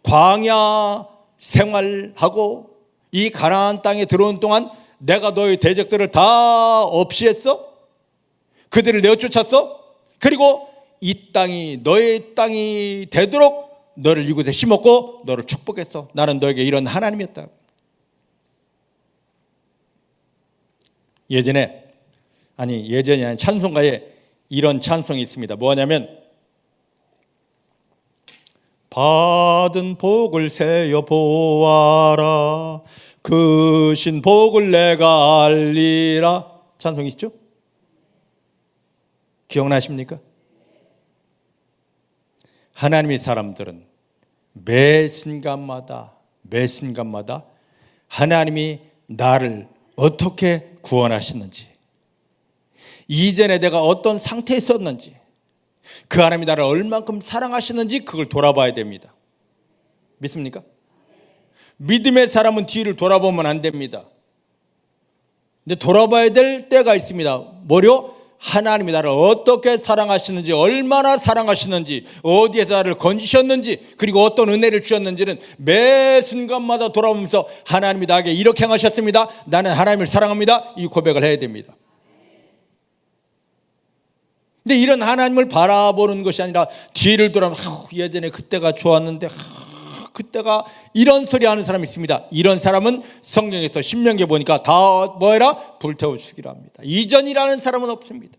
광야 생활하고 이 가나안 땅에 들어온 동안 내가 너의 대적들을 다 없이 했어? 그들을 내어쫓았어? 그리고 이 땅이 너의 땅이 되도록 너를 이곳에 심었고 너를 축복했어. 나는 너에게 이런 하나님이었다. 예전이 아닌 찬송가에 이런 찬송이 있습니다. 뭐냐면 받은 복을 세어 보아라, 그 신 복을 내가 알리라. 찬송이 있죠? 기억나십니까? 하나님의 사람들은 매 순간마다 하나님이 나를 어떻게 구원하셨는지, 이전에 내가 어떤 상태에 있었는지, 그 하나님이 나를 얼만큼 사랑하셨는지 그걸 돌아봐야 됩니다. 믿습니까? 믿음의 사람은 뒤를 돌아보면 안 됩니다. 근데 돌아봐야 될 때가 있습니다. 뭐요? 하나님이 나를 어떻게 사랑하시는지, 얼마나 사랑하시는지, 어디에서 나를 건지셨는지, 그리고 어떤 은혜를 주셨는지는 매 순간마다 돌아보면서 하나님이 나에게 이렇게 행하셨습니다, 나는 하나님을 사랑합니다, 이 고백을 해야 됩니다. 근데 이런 하나님을 바라보는 것이 아니라 뒤를 돌아보면 예전에 그때가 좋았는데 그때가, 이런 소리 하는 사람이 있습니다. 이런 사람은 성경에서 신명기에 보니까 다 뭐해라? 불태워 죽이라 합니다. 이전이라는 사람은 없습니다.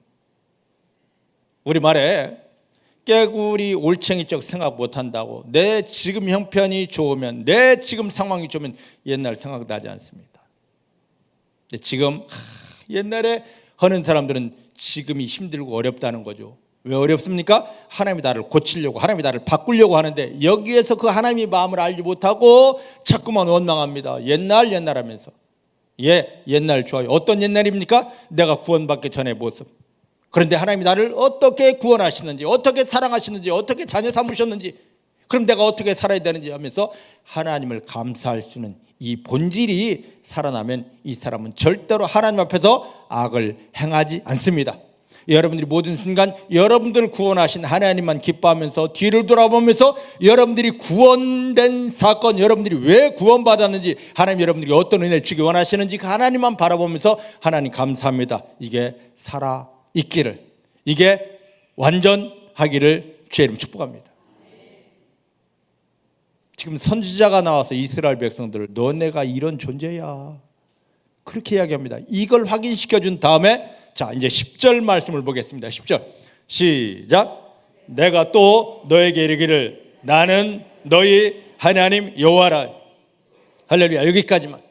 우리말에 깨구리 올챙이적 생각 못한다고, 내 지금 형편이 좋으면, 내 지금 상황이 좋으면 옛날 생각나지 않습니다. 근데 지금 옛날에 하는 사람들은 지금이 힘들고 어렵다는 거죠. 왜 어렵습니까? 하나님이 나를 고치려고, 하나님이 나를 바꾸려고 하는데 여기에서 그 하나님의 마음을 알지 못하고 자꾸만 원망합니다. 옛날 하면서. 옛날 좋아요. 어떤 옛날입니까? 내가 구원받기 전의 모습. 그런데 하나님이 나를 어떻게 구원하시는지, 어떻게 사랑하시는지, 어떻게 자녀 삼으셨는지, 그럼 내가 어떻게 살아야 되는지 하면서 하나님을 감사할 수 있는 이 본질이 살아나면 이 사람은 절대로 하나님 앞에서 악을 행하지 않습니다. 여러분들이 모든 순간 여러분들을 구원하신 하나님만 기뻐하면서 뒤를 돌아보면서 여러분들이 구원된 사건, 여러분들이 왜 구원받았는지, 하나님 여러분들이 어떤 은혜를 주기 원하시는지 그 하나님만 바라보면서 하나님 감사합니다, 이게 살아있기를, 이게 완전하기를 주의 이름 축복합니다. 지금 선지자가 나와서 이스라엘 백성들을 너네가 이런 존재야 그렇게 이야기합니다. 이걸 확인시켜준 다음에 자, 이제 10절 말씀을 보겠습니다. 10절 시작. 내가 또 너에게 이르기를 나는 너희 하나님 여호와라. 할렐루야. 여기까지만.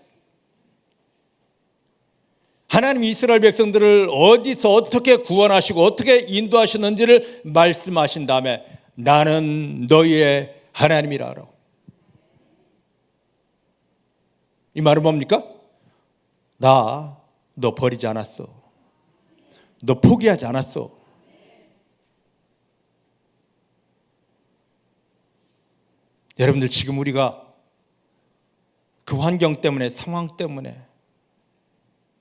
하나님이 이스라엘 백성들을 어디서 어떻게 구원하시고 어떻게 인도하셨는지를 말씀하신 다음에 나는 너희의 하나님이라고. 이 말은 뭡니까? 너 버리지 않았어. 너 포기하지 않았어. 여러분들, 지금 우리가 그 환경 때문에, 상황 때문에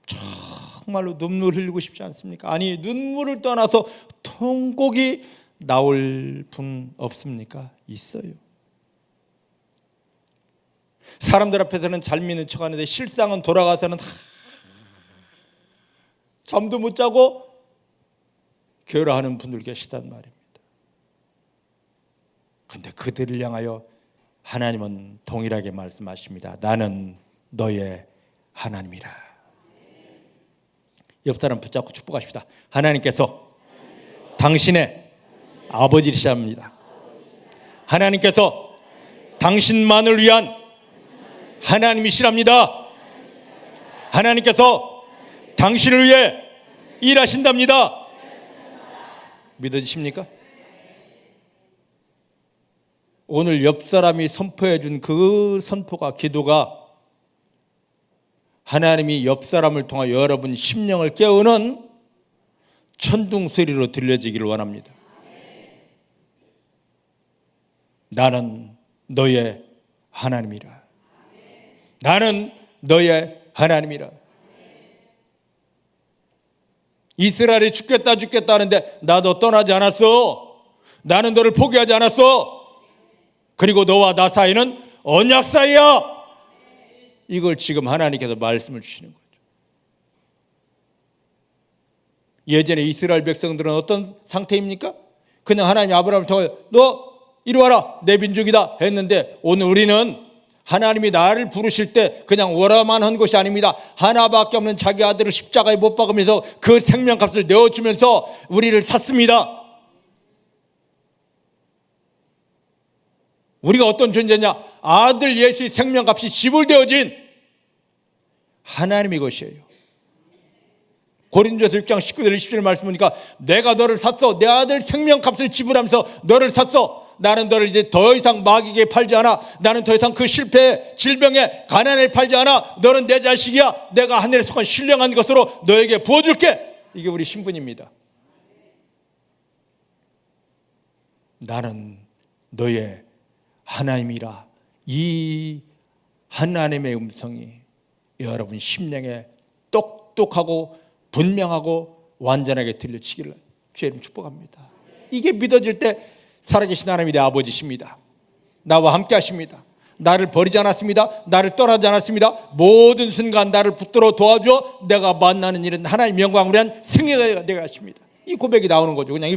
정말로 눈물 흘리고 싶지 않습니까? 아니, 눈물을 떠나서 통곡이 나올 분 없습니까? 있어요. 사람들 앞에서는 잘 믿는 척하는데 실상은 돌아가서는 잠도 못 자고 괴로워하는 분들 계시단 말입니다. 그런데 그들을 향하여 하나님은 동일하게 말씀하십니다. 나는 너의 하나님이라. 옆 사람 붙잡고 축복하십시다. 하나님께서 당신의 아버지이십니다. 하나님께서 당신만을 위한 하나님이시랍니다. 하나님께서 당신을 위해 일하신답니다. 믿어지십니까? 오늘 옆 사람이 선포해 준 그 선포가, 기도가 하나님이 옆 사람을 통하여 여러분 심령을 깨우는 천둥 소리로 들려지기를 원합니다. 나는 너의 하나님이라. 나는 너의 하나님이라. 이스라엘이 죽겠다 하는데 나도 떠나지 않았어. 나는 너를 포기하지 않았어. 그리고 너와 나 사이는 언약 사이야. 이걸 지금 하나님께서 말씀을 주시는 거죠. 예전에 이스라엘 백성들은 어떤 상태입니까? 그냥 하나님 아브라함을 통해 너 이리 와라 내 민족이다 했는데, 오늘 우리는 하나님이 나를 부르실 때 그냥 오라만 한 것이 아닙니다. 하나밖에 없는 자기 아들을 십자가에 못 박으면서 그 생명값을 내어주면서 우리를 샀습니다. 우리가 어떤 존재냐? 아들 예수의 생명값이 지불되어진 하나님의 것이에요. 고린도서 6장 19절 20절 말씀 보니까 내가 너를 샀어. 내 아들 생명값을 지불하면서 너를 샀어. 나는 너를 이제 더 이상 마귀에게 팔지 않아. 나는 더 이상 그 실패에 질병에 가난에 팔지 않아. 너는 내 자식이야. 내가 하늘에 속한 신령한 것으로 너에게 부어줄게. 이게 우리 신분입니다. 나는 너의 하나님이라. 이 하나님의 음성이 여러분 심령에 똑똑하고 분명하고 완전하게 들려치기를 주의 이름 축복합니다. 이게 믿어질 때 살아계신 하나님이 내 아버지십니다. 나와 함께 하십니다. 나를 버리지 않았습니다. 나를 떠나지 않았습니다. 모든 순간 나를 붙들어 도와줘 내가 만나는 일은 하나님의 영광을 위한 승리가 되게 하십니다. 이 고백이 나오는 거죠. 그냥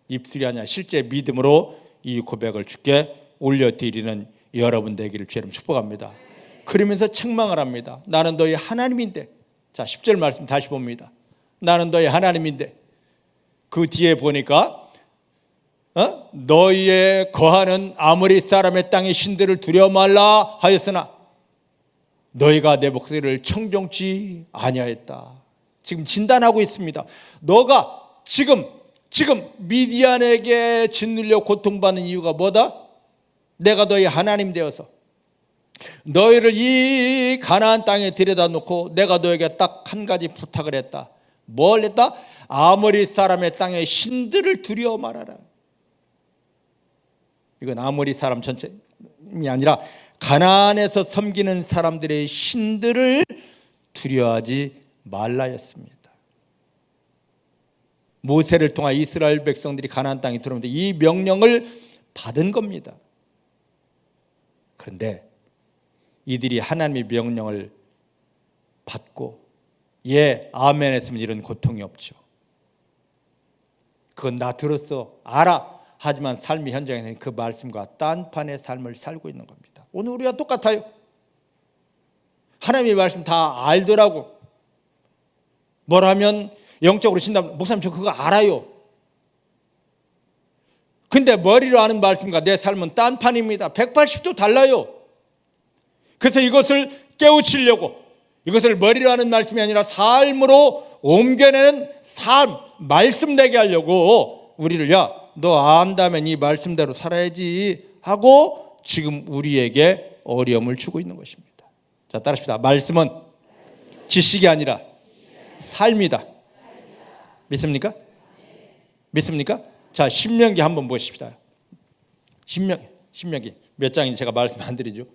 입술이 아니라 실제 믿음으로 이 고백을 주께 올려드리는 여러분 되기를 주의 이름 축복합니다. 그러면서 책망을 합니다. 나는 너의 하나님인데. 자, 10절 말씀 다시 봅니다. 나는 너의 하나님인데. 그 뒤에 보니까 너희의 거하는 아모리 사람의 땅의 신들을 두려워 말라 하였으나 너희가 내 목소리를 청종치 아니하였다. 지금 진단하고 있습니다. 너가 지금 미디안에게 짓눌려 고통받는 이유가 뭐다? 내가 너희 하나님 되어서 너희를 이 가나안 땅에 들여다 놓고 내가 너에게 딱 한 가지 부탁을 했다. 뭘 했다? 아모리 사람의 땅의 신들을 두려워 말아라. 이건 아모리 사람 전체이 아니라 가나안에서 섬기는 사람들의 신들을 두려워하지 말라였습니다. 모세를 통해 이스라엘 백성들이 가나안 땅에 들어오는데 이 명령을 받은 겁니다. 그런데 이들이 하나님의 명령을 받고 아멘 했으면 이런 고통이 없죠. 그건 나 들었어 알아. 하지만 삶의 현장에서는 그 말씀과 딴판의 삶을 살고 있는 겁니다. 오늘 우리가 똑같아요. 하나님의 말씀 다 알더라고. 뭐라면 영적으로 신다면 목사님 저 그거 알아요. 근데 머리로 아는 말씀과 내 삶은 딴판입니다. 180도 달라요. 그래서 이것을 깨우치려고 이것을 머리로 하는 말씀이 아니라 삶으로 옮겨내는 삶, 말씀 내게 하려고 우리를 너 안다면 이 말씀대로 살아야지 하고 지금 우리에게 어려움을 주고 있는 것입니다. 자, 따라합시다. 말씀은 지식이 아니라 삶이다. 믿습니까? 믿습니까? 자, 신명기 한번 보십시다. 신명기 몇 장인지 제가 말씀 안 드리죠.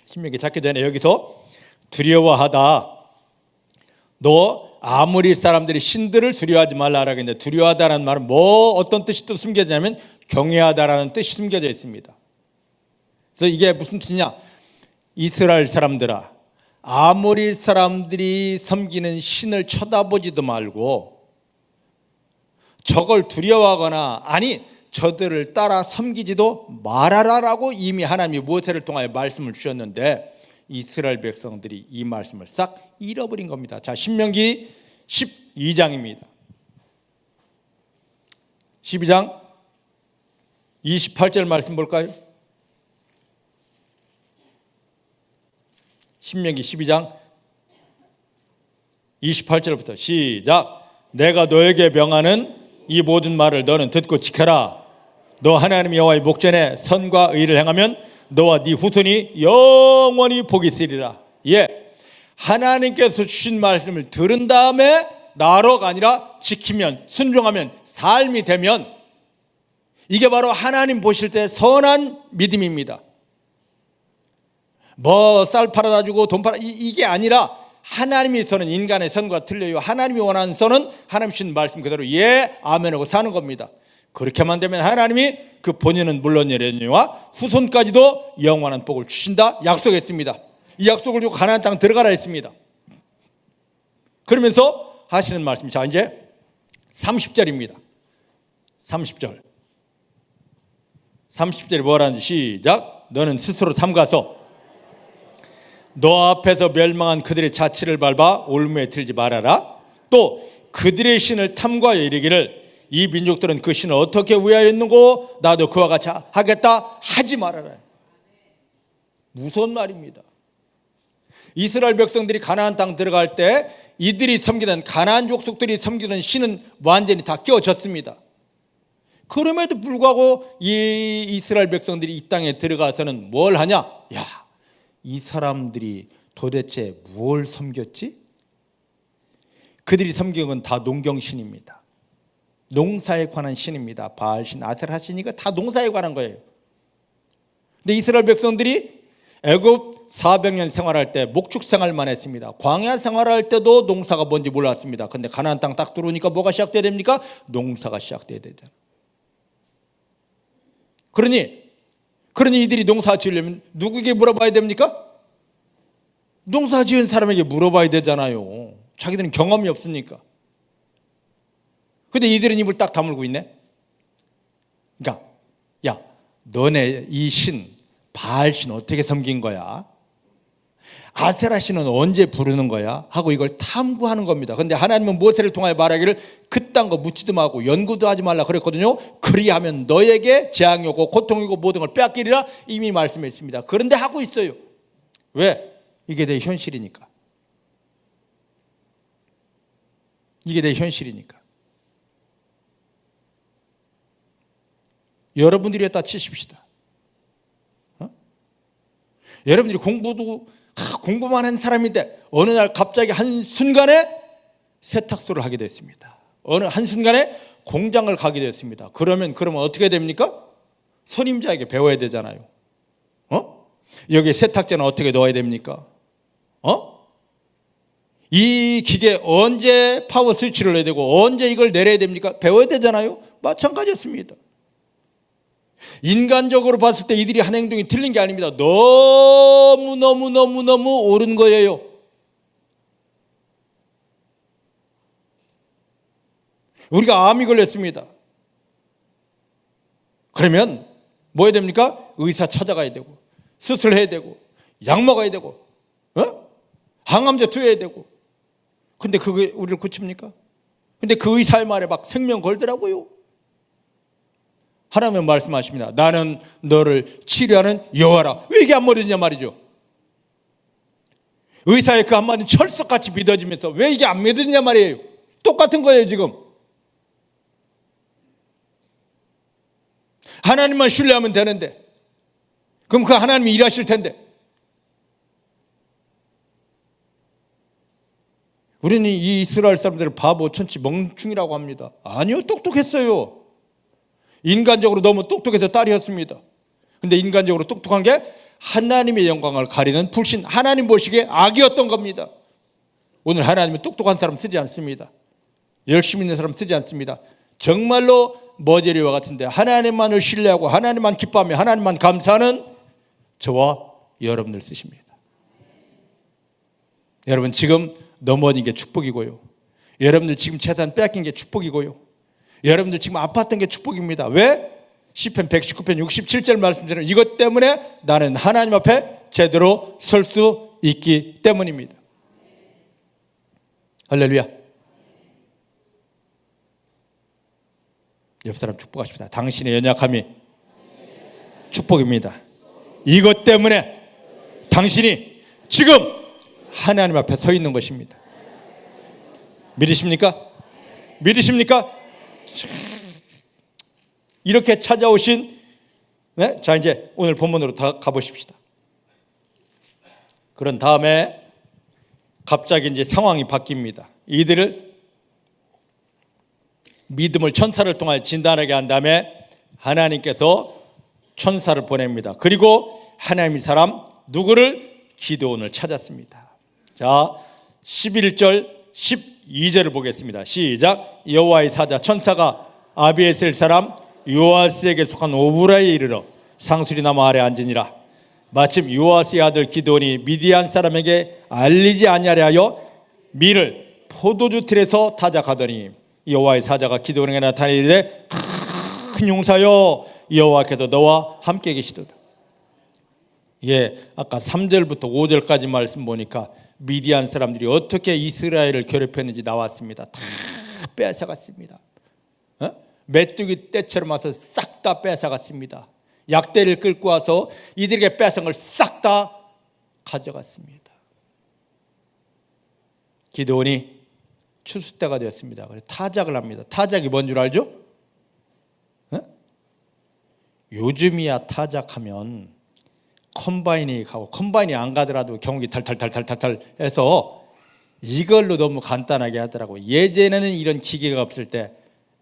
신명기 찾기 전에 여기서 두려워하다. 너 아무리 사람들이 신들을 두려워하지 말라라고 했는데 두려워하다라는 말은 어떤 뜻이 또 숨겨져 있냐면 경외하다라는 뜻이 숨겨져 있습니다. 그래서 이게 무슨 뜻이냐? 이스라엘 사람들아, 아모리 사람들이 섬기는 신을 쳐다보지도 말고 저걸 두려워하거나 아니 저들을 따라 섬기지도 말아라라고 이미 하나님이 모세를 통하여 말씀을 주셨는데 이스라엘 백성들이 이 말씀을 싹 잃어버린 겁니다. 자, 신명기 12장입니다. 12장 28절 말씀 볼까요? 신명기 12장 28절부터 시작. 내가 너에게 명하는 이 모든 말을 너는 듣고 지켜라. 너 하나님 여호와의 목전에 선과 의를 행하면 너와 네 후손이 영원히 복이 있으리라. 하나님께서 주신 말씀을 들은 다음에 나로가 아니라 지키면 순종하면 삶이 되면 이게 바로 하나님 보실 때 선한 믿음입니다. 뭐 쌀 팔아다 주고 돈 팔아 이게 아니라 하나님이 선은 인간의 선과 틀려요. 하나님이 원하는 선은 하나님 주신 말씀 그대로 예 아멘하고 사는 겁니다. 그렇게만 되면 하나님이 그 본인은 물론이라니와 후손까지도 영원한 복을 주신다 약속했습니다. 이 약속을 주고 가나안 땅 들어가라 했습니다. 그러면서 하시는 말씀이 자 이제 30절입니다. 30절이 뭐라는지 시작. 너는 스스로 삼가서 너 앞에서 멸망한 그들의 자취를 밟아 올무에 들지 말아라. 또 그들의 신을 탐구하여 이르기를 이 민족들은 그 신을 어떻게 위하였는고 나도 그와 같이 하겠다 하지 말아라. 무서운 말입니다. 이스라엘 백성들이 가나안 땅 들어갈 때 이들이 섬기던 가나안 족속들이 섬기던 신은 완전히 다 깨어졌습니다. 그럼에도 불구하고 이 이스라엘 백성들이 이 땅에 들어가서는 뭘 하냐? 야, 이 사람들이 도대체 뭘 섬겼지? 그들이 섬긴 건 다 농경신입니다. 농사에 관한 신입니다. 바알신, 아세라신 이거 다 농사에 관한 거예요. 근데 이스라엘 백성들이 애굽 400년 생활할 때 목축 생활만 했습니다. 광야 생활할 때도 농사가 뭔지 몰랐습니다. 근데 가나안 땅 딱 들어오니까 뭐가 시작돼야 됩니까? 농사가 시작돼야 되잖아요. 그러니 이들이 농사 지으려면 누구에게 물어봐야 됩니까? 농사 지은 사람에게 물어봐야 되잖아요. 자기들은 경험이 없으니까. 근데 이들은 입을 딱 다물고 있네. 그러니까 야, 너네 이 신 바알신 어떻게 섬긴 거야? 아세라 신은 언제 부르는 거야? 하고 이걸 탐구하는 겁니다. 그런데 하나님은 모세를 통하여 말하기를 그딴 거 묻지도 말고 연구도 하지 말라 그랬거든요. 그리하면 너에게 재앙이 오고 고통이 오고 모든 걸 빼앗기리라 이미 말씀했습니다. 그런데 하고 있어요. 왜? 이게 내 현실이니까. 이게 내 현실이니까. 여러분들이 했다 치십시다. 여러분들이 공부만 한 사람인데 어느 날 갑자기 한순간에 세탁소를 하게 됐습니다. 어느 한순간에 공장을 가게 됐습니다. 그러면 어떻게 됩니까? 선임자에게 배워야 되잖아요. 여기 세탁제는 어떻게 넣어야 됩니까? 이 기계 언제 파워 스위치를 넣어야 되고 언제 이걸 내려야 됩니까? 배워야 되잖아요. 마찬가지였습니다. 인간적으로 봤을 때 이들이 한 행동이 틀린 게 아닙니다. 너무 옳은 거예요. 우리가 암이 걸렸습니다. 그러면 뭐 해야 됩니까? 의사 찾아가야 되고 수술해야 되고 약 먹어야 되고 항암제 투여해야 되고. 근데 그게 우리를 고칩니까? 근데 그 의사의 말에 막 생명 걸더라고요. 하나님은 말씀하십니다. 나는 너를 치료하는 여호와라. 왜 이게 안 믿어지냐 말이죠. 의사의 그 한마디는 철석같이 믿어지면서 왜 이게 안 믿어지냐 말이에요. 똑같은 거예요 지금. 하나님만 신뢰하면 되는데 그럼 그 하나님이 일하실 텐데 우리는 이 이스라엘 사람들을 바보 천치 멍충이라고 합니다. 아니요, 똑똑했어요. 인간적으로 너무 똑똑해서 딸이었습니다. 근데 인간적으로 똑똑한 게 하나님의 영광을 가리는 불신, 하나님 보시기에 악이었던 겁니다. 오늘 하나님은 똑똑한 사람 쓰지 않습니다. 열심히 있는 사람 쓰지 않습니다. 정말로 머저리와 같은데 하나님만을 신뢰하고 하나님만 기뻐하며 하나님만 감사하는 저와 여러분들 쓰십니다. 여러분 지금 넘어진 게 축복이고요. 여러분들 지금 재산 뺏긴 게 축복이고요. 여러분들 지금 아팠던 게 축복입니다. 왜? 시편 119편 67절 말씀드리는 이것 때문에 나는 하나님 앞에 제대로 설 수 있기 때문입니다. 할렐루야. 옆 사람 축복하십시다. 당신의 연약함이 축복입니다. 이것 때문에 당신이 지금 하나님 앞에 서 있는 것입니다. 믿으십니까? 믿으십니까? 이렇게 찾아오신 네? 자 이제 오늘 본문으로 다 가보십시다. 그런 다음에 갑자기 이제 상황이 바뀝니다. 이들을 믿음을 천사를 통하여 진단하게 한 다음에 하나님께서 천사를 보냅니다. 그리고 하나님의 사람 누구를? 기드온을 찾았습니다. 자, 11절 12절을 보겠습니다. 시작. 여호와의 사자 천사가 아비에셀 사람 요아스에게 속한 오브라에 이르러 상수리나무 아래 앉으니라. 마침 요아스의 아들 기드온이 미디안 사람에게 알리지 아니하려 하여 밀을 포도주 틀에서 타작하더니 여호와의 사자가 기드온에게 나타나 이르되 큰 용사여 여호와께서 너와 함께 계시도다. 예, 아까 3절부터 5절까지 말씀 보니까 미디안 사람들이 어떻게 이스라엘을 괴롭혔는지 나왔습니다. 다 뺏어갔습니다. 메뚜기 떼처럼 와서 싹 다 뺏어갔습니다. 약대를 끌고 와서 이들에게 뺏은 걸 싹 다 가져갔습니다. 기드온이 추수 때가 되었습니다. 그래서 타작을 합니다. 타작이 뭔 줄 알죠? 요즘이야 타작하면 컴바인이 가고, 컴바인이 안 가더라도 경운기 탈탈탈탈탈 해서 이걸로 너무 간단하게 하더라고요. 예전에는 이런 기계가 없을 때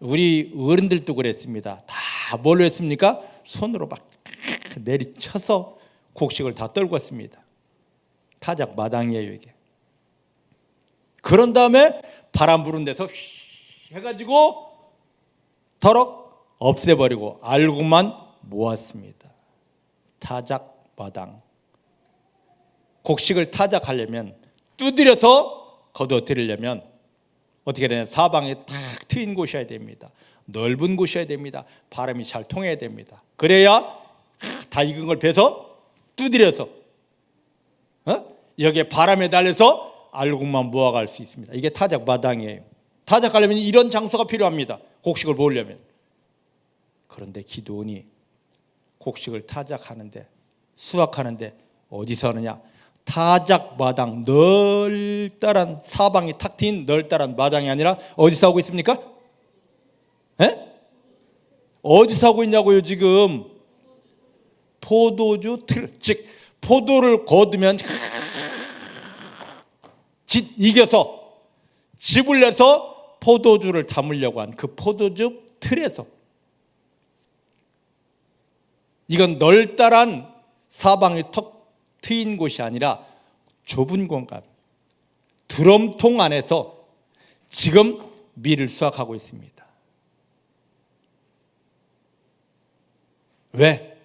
우리 어른들도 그랬습니다. 다 뭘로 했습니까? 손으로 막 내리쳐서 곡식을 다 떨궜습니다. 타작 마당이에요 이게. 그런 다음에 바람 부는 데서 해가지고 더럭 없애버리고 알곡만 모았습니다. 타작 마당. 곡식을 타작하려면, 두드려서 거둬들이려면 어떻게 되냐? 사방에 탁 트인 곳이어야 됩니다. 넓은 곳이어야 됩니다. 바람이 잘 통해야 됩니다. 그래야 다 익은 걸 베서 두드려서 여기에 바람에 달려서 알곡만 모아갈 수 있습니다. 이게 타작 마당이에요. 타작하려면 이런 장소가 필요합니다. 곡식을 모으려면. 그런데 기드온이 곡식을 타작하는데, 수확하는데 어디서 하느냐? 타작 마당, 널따란, 사방이 탁 트인 널따란 마당이 아니라 어디서 하고 있습니까? 어디서 하고 있냐고요 지금? 포도주 틀, 즉 포도를 거두면 이겨서 집을 내서 포도주를 담으려고 한 그 포도주 틀에서, 이건 널따란 사방이 턱 트인 곳이 아니라 좁은 공간, 드럼통 안에서 지금 밀을 수확하고 있습니다. 왜?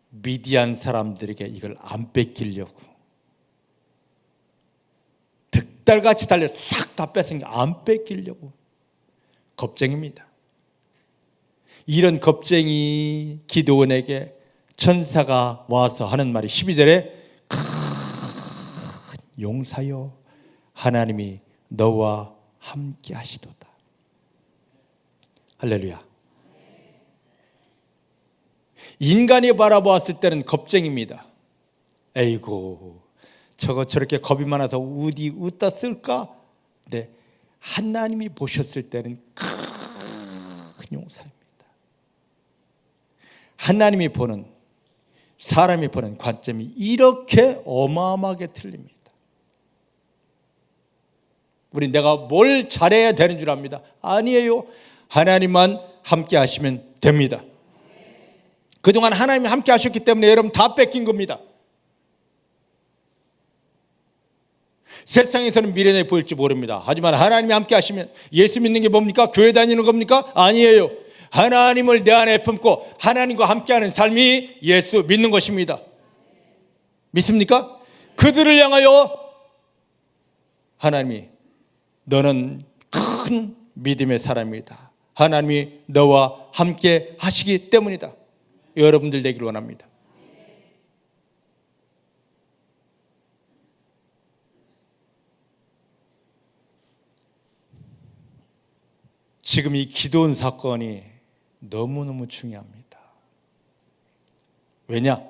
미디안 사람들에게 이걸 안 뺏기려고. 득달같이 달려 싹 다 뺏은 게 안 뺏기려고. 겁쟁입니다. 이런 겁쟁이 기드온에게 천사가 와서 하는 말이 12절에 큰 용사여 하나님이 너와 함께 하시도다. 할렐루야. 인간이 바라보았을 때는 겁쟁입니다. 에이고 저거 저렇게 겁이 많아서 어디 웃다 쓸까? 네, 하나님이 보셨을 때는 큰 용사입니다. 하나님이 보는, 사람이 보는 관점이 이렇게 어마어마하게 틀립니다. 우리 내가 뭘 잘해야 되는 줄 압니다. 아니에요. 하나님만 함께 하시면 됩니다. 그동안 하나님이 함께 하셨기 때문에 여러분 다 뺏긴 겁니다. 세상에서는 미련해 보일지 모릅니다. 하지만 하나님이 함께 하시면, 예수 믿는 게 뭡니까? 교회 다니는 겁니까? 아니에요. 하나님을 내 안에 품고 하나님과 함께하는 삶이 예수 믿는 것입니다. 믿습니까? 그들을 향하여 하나님이 너는 큰 믿음의 사람이다. 하나님이 너와 함께 하시기 때문이다. 여러분들 되기를 원합니다. 지금 이 기드온 사건이 너무너무 중요합니다. 왜냐?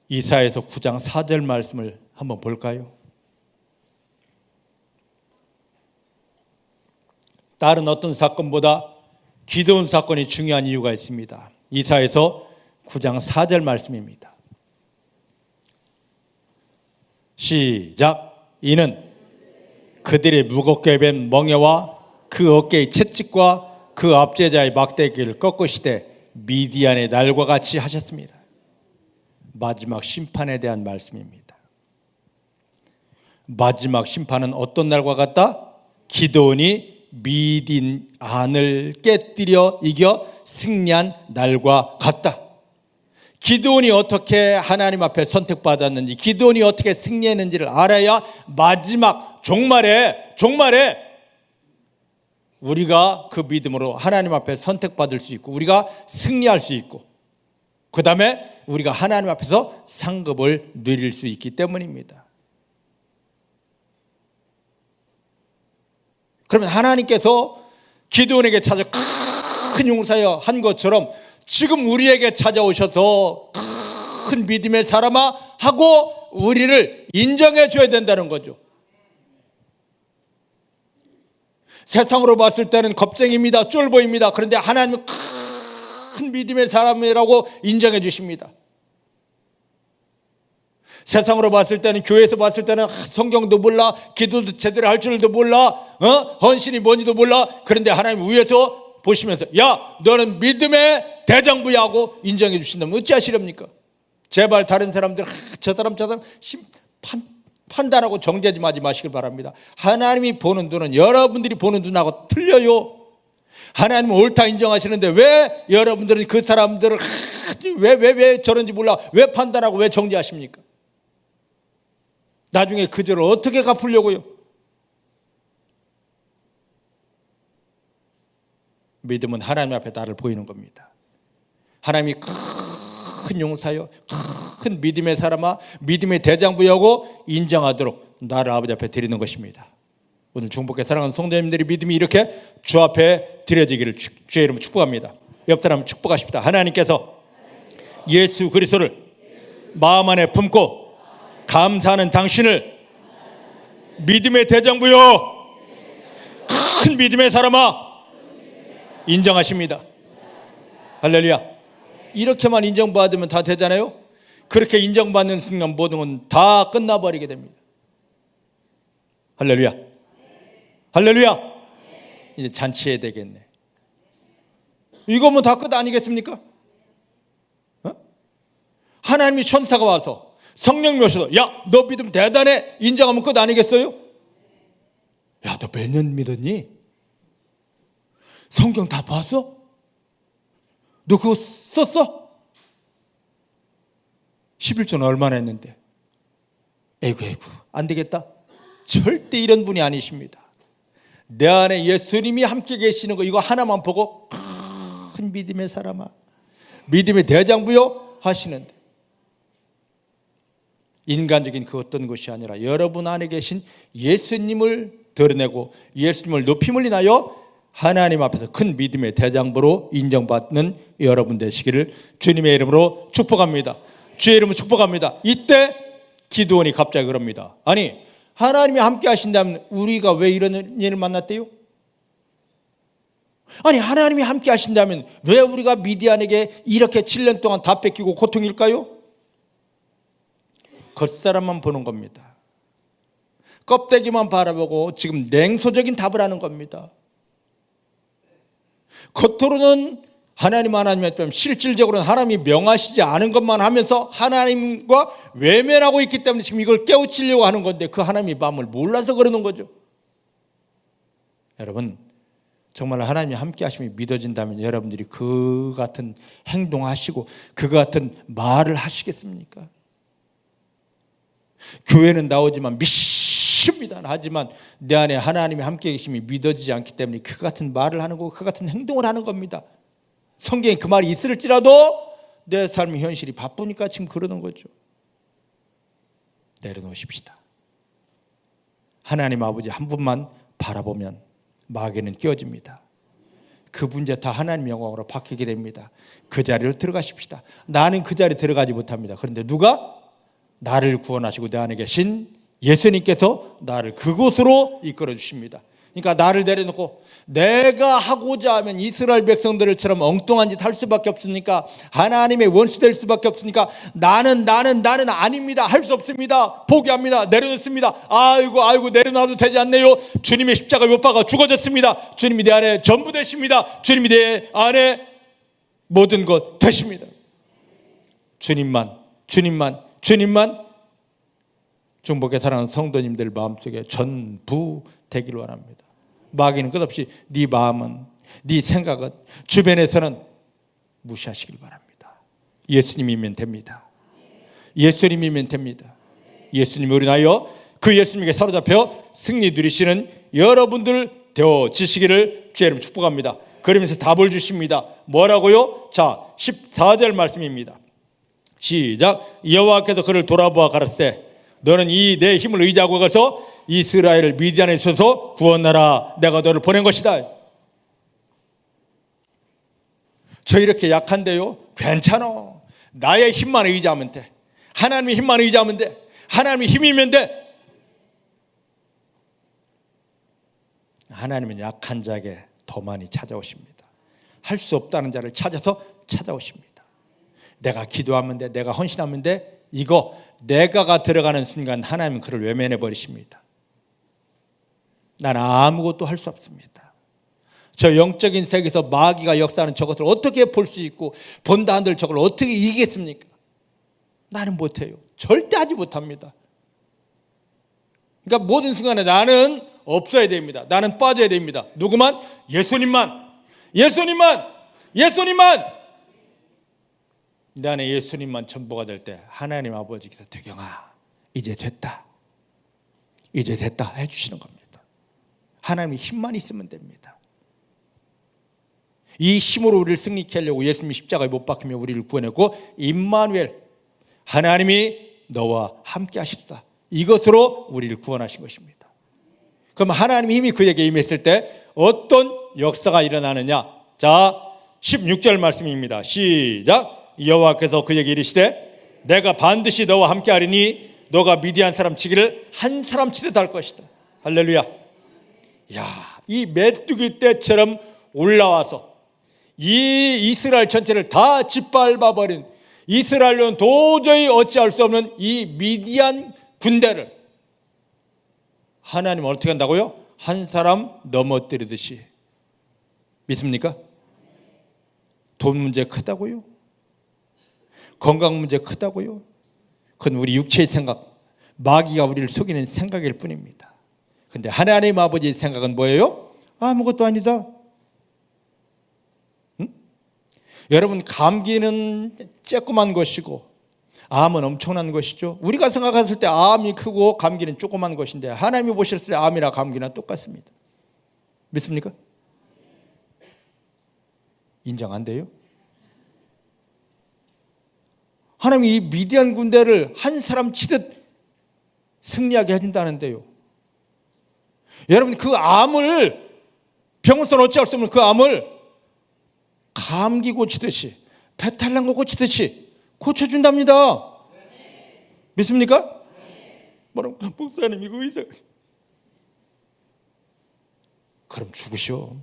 이사야서 9장 4절 말씀을 한번 볼까요? 다른 어떤 사건보다 기드온 사건이 중요한 이유가 있습니다. 이사야서 9장 4절 말씀입니다. 시작. 이는 그들이 무겁게 벤 멍에와 그 어깨의 채찍과 그 압제자의 막대기를 꺾으시되 미디안의 날과 같이 하셨습니다. 마지막 심판에 대한 말씀입니다. 마지막 심판은 어떤 날과 같다? 기드온이 미디안을 깨뜨려 이겨 승리한 날과 같다. 기드온이 어떻게 하나님 앞에 선택받았는지, 기드온이 어떻게 승리했는지를 알아야 마지막 종말에 우리가 그 믿음으로 하나님 앞에 선택받을 수 있고 우리가 승리할 수 있고 그 다음에 우리가 하나님 앞에서 상급을 누릴 수 있기 때문입니다. 그러면 하나님께서 기드온에게 찾아 큰 용사여 한 것처럼 지금 우리에게 찾아오셔서 큰 믿음의 사람아 하고 우리를 인정해 줘야 된다는 거죠. 세상으로 봤을 때는 겁쟁입니다. 쫄보입니다. 그런데 하나님은 큰 믿음의 사람이라고 인정해 주십니다. 세상으로 봤을 때는, 교회에서 봤을 때는 성경도 몰라, 기도도 제대로 할 줄도 몰라, 헌신이 뭔지도 몰라. 그런데 하나님 위에서 보시면서 야, 너는 믿음의 대장부야 하고 인정해 주신다면 어찌하시렵니까? 제발 다른 사람들 저 사람 판단하고 정죄하지 마시길 바랍니다. 하나님이 보는 눈은 여러분들이 보는 눈하고 틀려요. 하나님은 옳다 인정하시는데 왜 여러분들은 그 사람들을 왜 저런지 몰라, 왜 판단하고 왜 정죄하십니까? 나중에 그 죄를 어떻게 갚으려고요? 믿음은 하나님 앞에 나를 보이는 겁니다. 하나님이 큰 용사여, 큰 믿음의 사람아, 믿음의 대장부여고 인정하도록 나를 아버지 앞에 드리는 것입니다. 오늘 중복해 사랑하는 성도님들의 믿음이 이렇게 주 앞에 드려지기를 주의 이름으로 축복합니다. 옆 사람 축복하십니다. 하나님께서 예수 그리스도를 마음 안에 품고 감사하는 당신을 믿음의 대장부여, 큰 믿음의 사람아 인정하십니다. 할렐루야. 이렇게만 인정받으면 다 되잖아요. 그렇게 인정받는 순간 모든 건 다 끝나버리게 됩니다. 할렐루야. 할렐루야. 이제 잔치해야 되겠네. 이거면 다 끝 아니겠습니까? 하나님이 천사가 와서 성령이 오셔서 야, 너 믿음 대단해 인정하면 끝 아니겠어요? 야, 너 몇 년 믿었니? 성경 다 봤어? 너 그거 썼어? 11조는 얼마나 했는데? 에이구 안 되겠다. 절대 이런 분이 아니십니다. 내 안에 예수님이 함께 계시는 거 이거 하나만 보고 큰 믿음의 사람아, 믿음의 대장부여 하시는데 인간적인 그 어떤 것이 아니라 여러분 안에 계신 예수님을 드러내고 예수님을 높임을 인하여 하나님 앞에서 큰 믿음의 대장부로 인정받는 여러분 되시기를 주님의 이름으로 축복합니다. 주의 이름으로 축복합니다. 이때 기드온이 갑자기 그럽니다. 아니, 하나님이 함께 하신다면 우리가 왜 이런 일을 만났대요? 아니, 하나님이 함께 하신다면 왜 우리가 미디안에게 이렇게 7년 동안 다 뺏기고 고통일까요? 겉사람만 보는 겁니다. 껍데기만 바라보고 지금 냉소적인 답을 하는 겁니다. 겉으로는 하나님의 좀 실질적으로는 하나님이 명하시지 않은 것만 하면서 하나님과 외면하고 있기 때문에 지금 이걸 깨우치려고 하는 건데 그 하나님의 마음을 몰라서 그러는 거죠. 여러분, 정말 하나님이 함께 하심이 믿어진다면 여러분들이 그 같은 행동하시고 그 같은 말을 하시겠습니까? 교회는 나오지만 믿습니다 하지만 내 안에 하나님이 함께 계심이 믿어지지 않기 때문에 그 같은 말을 하는 거고 그 같은 행동을 하는 겁니다. 성경에 그 말이 있을지라도 내 삶의 현실이 바쁘니까 지금 그러는 거죠. 내려놓으십시다. 하나님 아버지 한 분만 바라보면 마귀는 깨어집니다. 그 문제 다 하나님 영광으로 바뀌게 됩니다. 그 자리로 들어가십시다. 나는 그 자리에 들어가지 못합니다. 그런데 누가? 나를 구원하시고 내 안에 계신 예수님께서 나를 그곳으로 이끌어 주십니다. 그러니까 나를 내려놓고 내가 하고자 하면 이스라엘 백성들처럼 엉뚱한 짓 할 수밖에 없으니까, 하나님의 원수 될 수밖에 없으니까 나는 아닙니다, 할 수 없습니다, 포기합니다, 내려놓습니다. 아이고 내려놔도 되지 않네요. 주님의 십자가 못 박아 죽어졌습니다. 주님이 내 안에 전부 되십니다. 주님이 내 안에 모든 것 되십니다. 주님만 중복의 사랑하는 성도님들 마음속에 전부 되기를 원합니다. 마귀는 끝없이 네 마음은, 네 생각은, 주변에서는 무시하시길 바랍니다. 예수님이면 됩니다. 예수님이면 됩니다. 예수님이 우리 나여 그 예수님에게 사로잡혀 승리 누리시는 여러분들 되어지시기를 주의 이름 축복합니다. 그러면서 답을 주십니다. 뭐라고요? 자, 14절 말씀입니다. 시작. 여호와께서 그를 돌아보아 가라사대 너는 이 내 힘을 의지하고 가서 이스라엘을 미디안에 있어서 구원하라. 내가 너를 보낸 것이다. 저 이렇게 약한데요, 괜찮아. 나의 힘만 의지하면 돼. 하나님의 힘만 의지하면 돼. 하나님의 힘이면 돼. 하나님은 약한 자에게 더 많이 찾아오십니다. 할 수 없다는 자를 찾아서 찾아오십니다. 내가 기도하면 돼, 내가 헌신하면 돼, 이거 내가가 들어가는 순간 하나님은 그를 외면해 버리십니다. 나는 아무것도 할 수 없습니다. 저 영적인 세계에서 마귀가 역사하는 저것을 어떻게 볼 수 있고, 본다 한들 저걸 어떻게 이기겠습니까? 나는 못해요. 절대 하지 못합니다. 그러니까 모든 순간에 나는 없어야 됩니다. 나는 빠져야 됩니다. 누구만? 예수님만. 내 안에 예수님만 전부가 될 때 하나님 아버지께서 덕영아 이제 됐다 해주시는 겁니다. 하나님의 힘만 있으면 됩니다. 이 힘으로 우리를 승리케 하려고 예수님이 십자가에 못 박히며 우리를 구원했고, 임마누엘 하나님이 너와 함께 하십사, 이것으로 우리를 구원하신 것입니다. 그럼 하나님의 힘이 그에게 임했을 때 어떤 역사가 일어나느냐? 자, 16절 말씀입니다. 시작. 여호와께서 그에게 이르시되 내가 반드시 너와 함께 하리니 너가 미디안 사람 치기를 한 사람 치듯 할 것이다. 할렐루야. 야, 이 메뚜기 떼처럼 올라와서 이 이스라엘 전체를 다 짓밟아 버린, 이스라엘은 도저히 어찌할 수 없는 이 미디안 군대를 하나님은 어떻게 한다고요? 한 사람 넘어뜨리듯이. 믿습니까? 돈 문제 크다고요? 건강 문제 크다고요? 그건 우리 육체의 생각, 마귀가 우리를 속이는 생각일 뿐입니다. 근데 하나님 아버지의 생각은 뭐예요? 아무것도 아니다. 응? 여러분, 감기는 쬐끄만 것이고 암은 엄청난 것이죠. 우리가 생각했을 때 암이 크고 감기는 조그만 것인데 하나님이 보셨을 때 암이나 감기나 똑같습니다. 믿습니까? 인정 안 돼요? 하나님이 이 미디안 군대를 한 사람 치듯 승리하게 해준다는데요. 여러분, 그 암을, 병원에서는 어찌할 수 없는 그 암을 감기 고치듯이, 배탈 난 거 고치듯이 고쳐준답니다. 믿습니까? 뭐라고? 목사님 이거 의사. 그럼 죽으시오.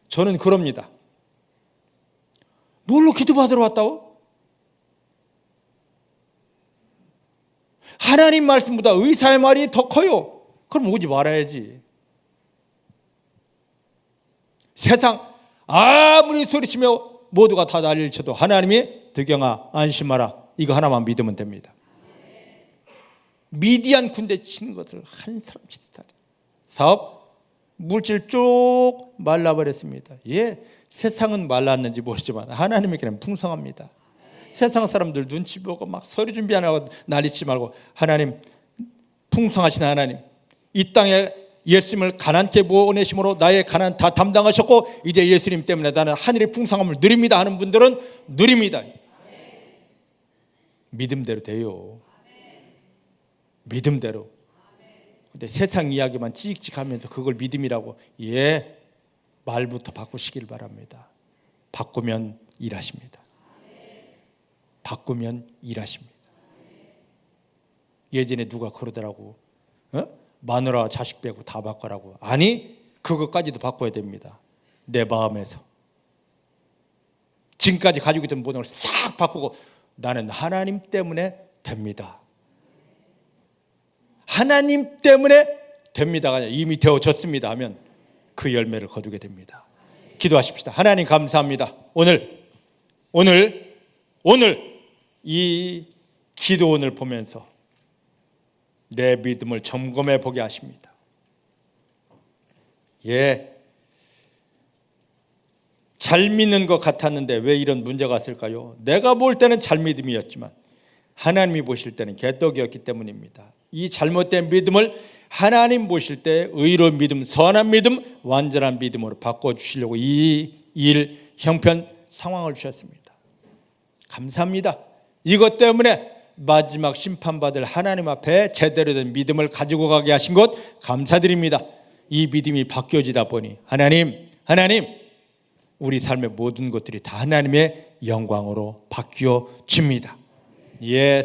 저는 그럽니다. 뭘로 기도받으러 왔다고? 하나님 말씀보다 의사의 말이 더 커요. 그럼 오지 말아야지. 세상 아무리 소리치며 모두가 다 난리를 쳐도 하나님이 덕영아 안심하라, 이거 하나만 믿으면 됩니다. 미디안 군대 치는 것을 한 사람 치듯 하리. 사업 물질 쭉 말라버렸습니다. 예, 세상은 말랐는지 모르지만 하나님에게는 풍성합니다. 세상 사람들 눈치 보고 막 서류 준비 안 하고 난리치지 말고, 하나님, 풍성하신 하나님, 이 땅에 예수님을 가난케 보내심으로 나의 가난 다 담당하셨고 이제 예수님 때문에 나는 하늘의 풍성함을 누립니다 하는 분들은 누립니다. 믿음대로 돼요. 믿음대로. 근데 세상 이야기만 찍찍하면서 그걸 믿음이라고, 예, 말부터 바꾸시길 바랍니다. 바꾸면 일하십니다. 바꾸면 일하십니다. 예전에 누가 그러더라고, 마누라 자식 빼고 다 바꾸라고. 아니, 그것까지도 바꿔야 됩니다. 내 마음에서 지금까지 가지고 있던 모든 걸 싹 바꾸고 나는 하나님 때문에 됩니다. 하나님 때문에 됩니다가 아니라 이미 되어졌습니다 하면 그 열매를 거두게 됩니다. 기도하십시다. 하나님 감사합니다. 오늘 이 기도원을 보면서 내 믿음을 점검해 보게 하십니다. 잘 믿는 것 같았는데 왜 이런 문제가 왔을까요? 내가 볼 때는 잘 믿음이었지만 하나님이 보실 때는 개떡이었기 때문입니다. 이 잘못된 믿음을 하나님 보실 때 의로운 믿음, 선한 믿음, 완전한 믿음으로 바꿔주시려고 이 일 형편 상황을 주셨습니다. 감사합니다. 이것 때문에 마지막 심판받을 하나님 앞에 제대로 된 믿음을 가지고 가게 하신 것 감사드립니다. 이 믿음이 바뀌어지다 보니 하나님 우리 삶의 모든 것들이 다 하나님의 영광으로 바뀌어집니다.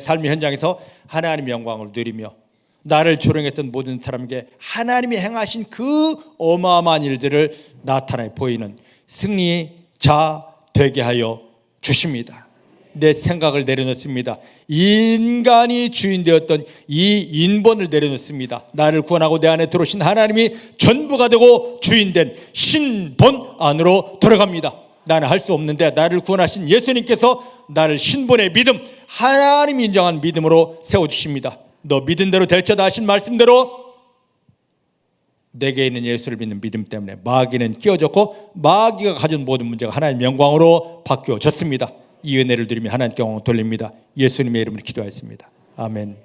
삶의 현장에서 하나님의 영광을 누리며 나를 조롱했던 모든 사람에게 하나님이 행하신 그 어마어마한 일들을 나타내 보이는 승리자 되게 하여 주십니다. 내 생각을 내려놓습니다. 인간이 주인 되었던 이 인본을 내려놓습니다. 나를 구원하고 내 안에 들어오신 하나님이 전부가 되고 주인된 신본 안으로 들어갑니다. 나는 할 수 없는데 나를 구원하신 예수님께서 나를 신본의 믿음, 하나님이 인정한 믿음으로 세워주십니다. 너 믿은 대로 될지어다 하신 말씀대로 내게 있는 예수를 믿는 믿음 때문에 마귀는 끼어졌고 마귀가 가진 모든 문제가 하나님 영광으로 바뀌어졌습니다. 이 은혜를 드리며 하나님께 영광을 돌립니다. 예수님의 이름으로 기도하였습니다. 아멘.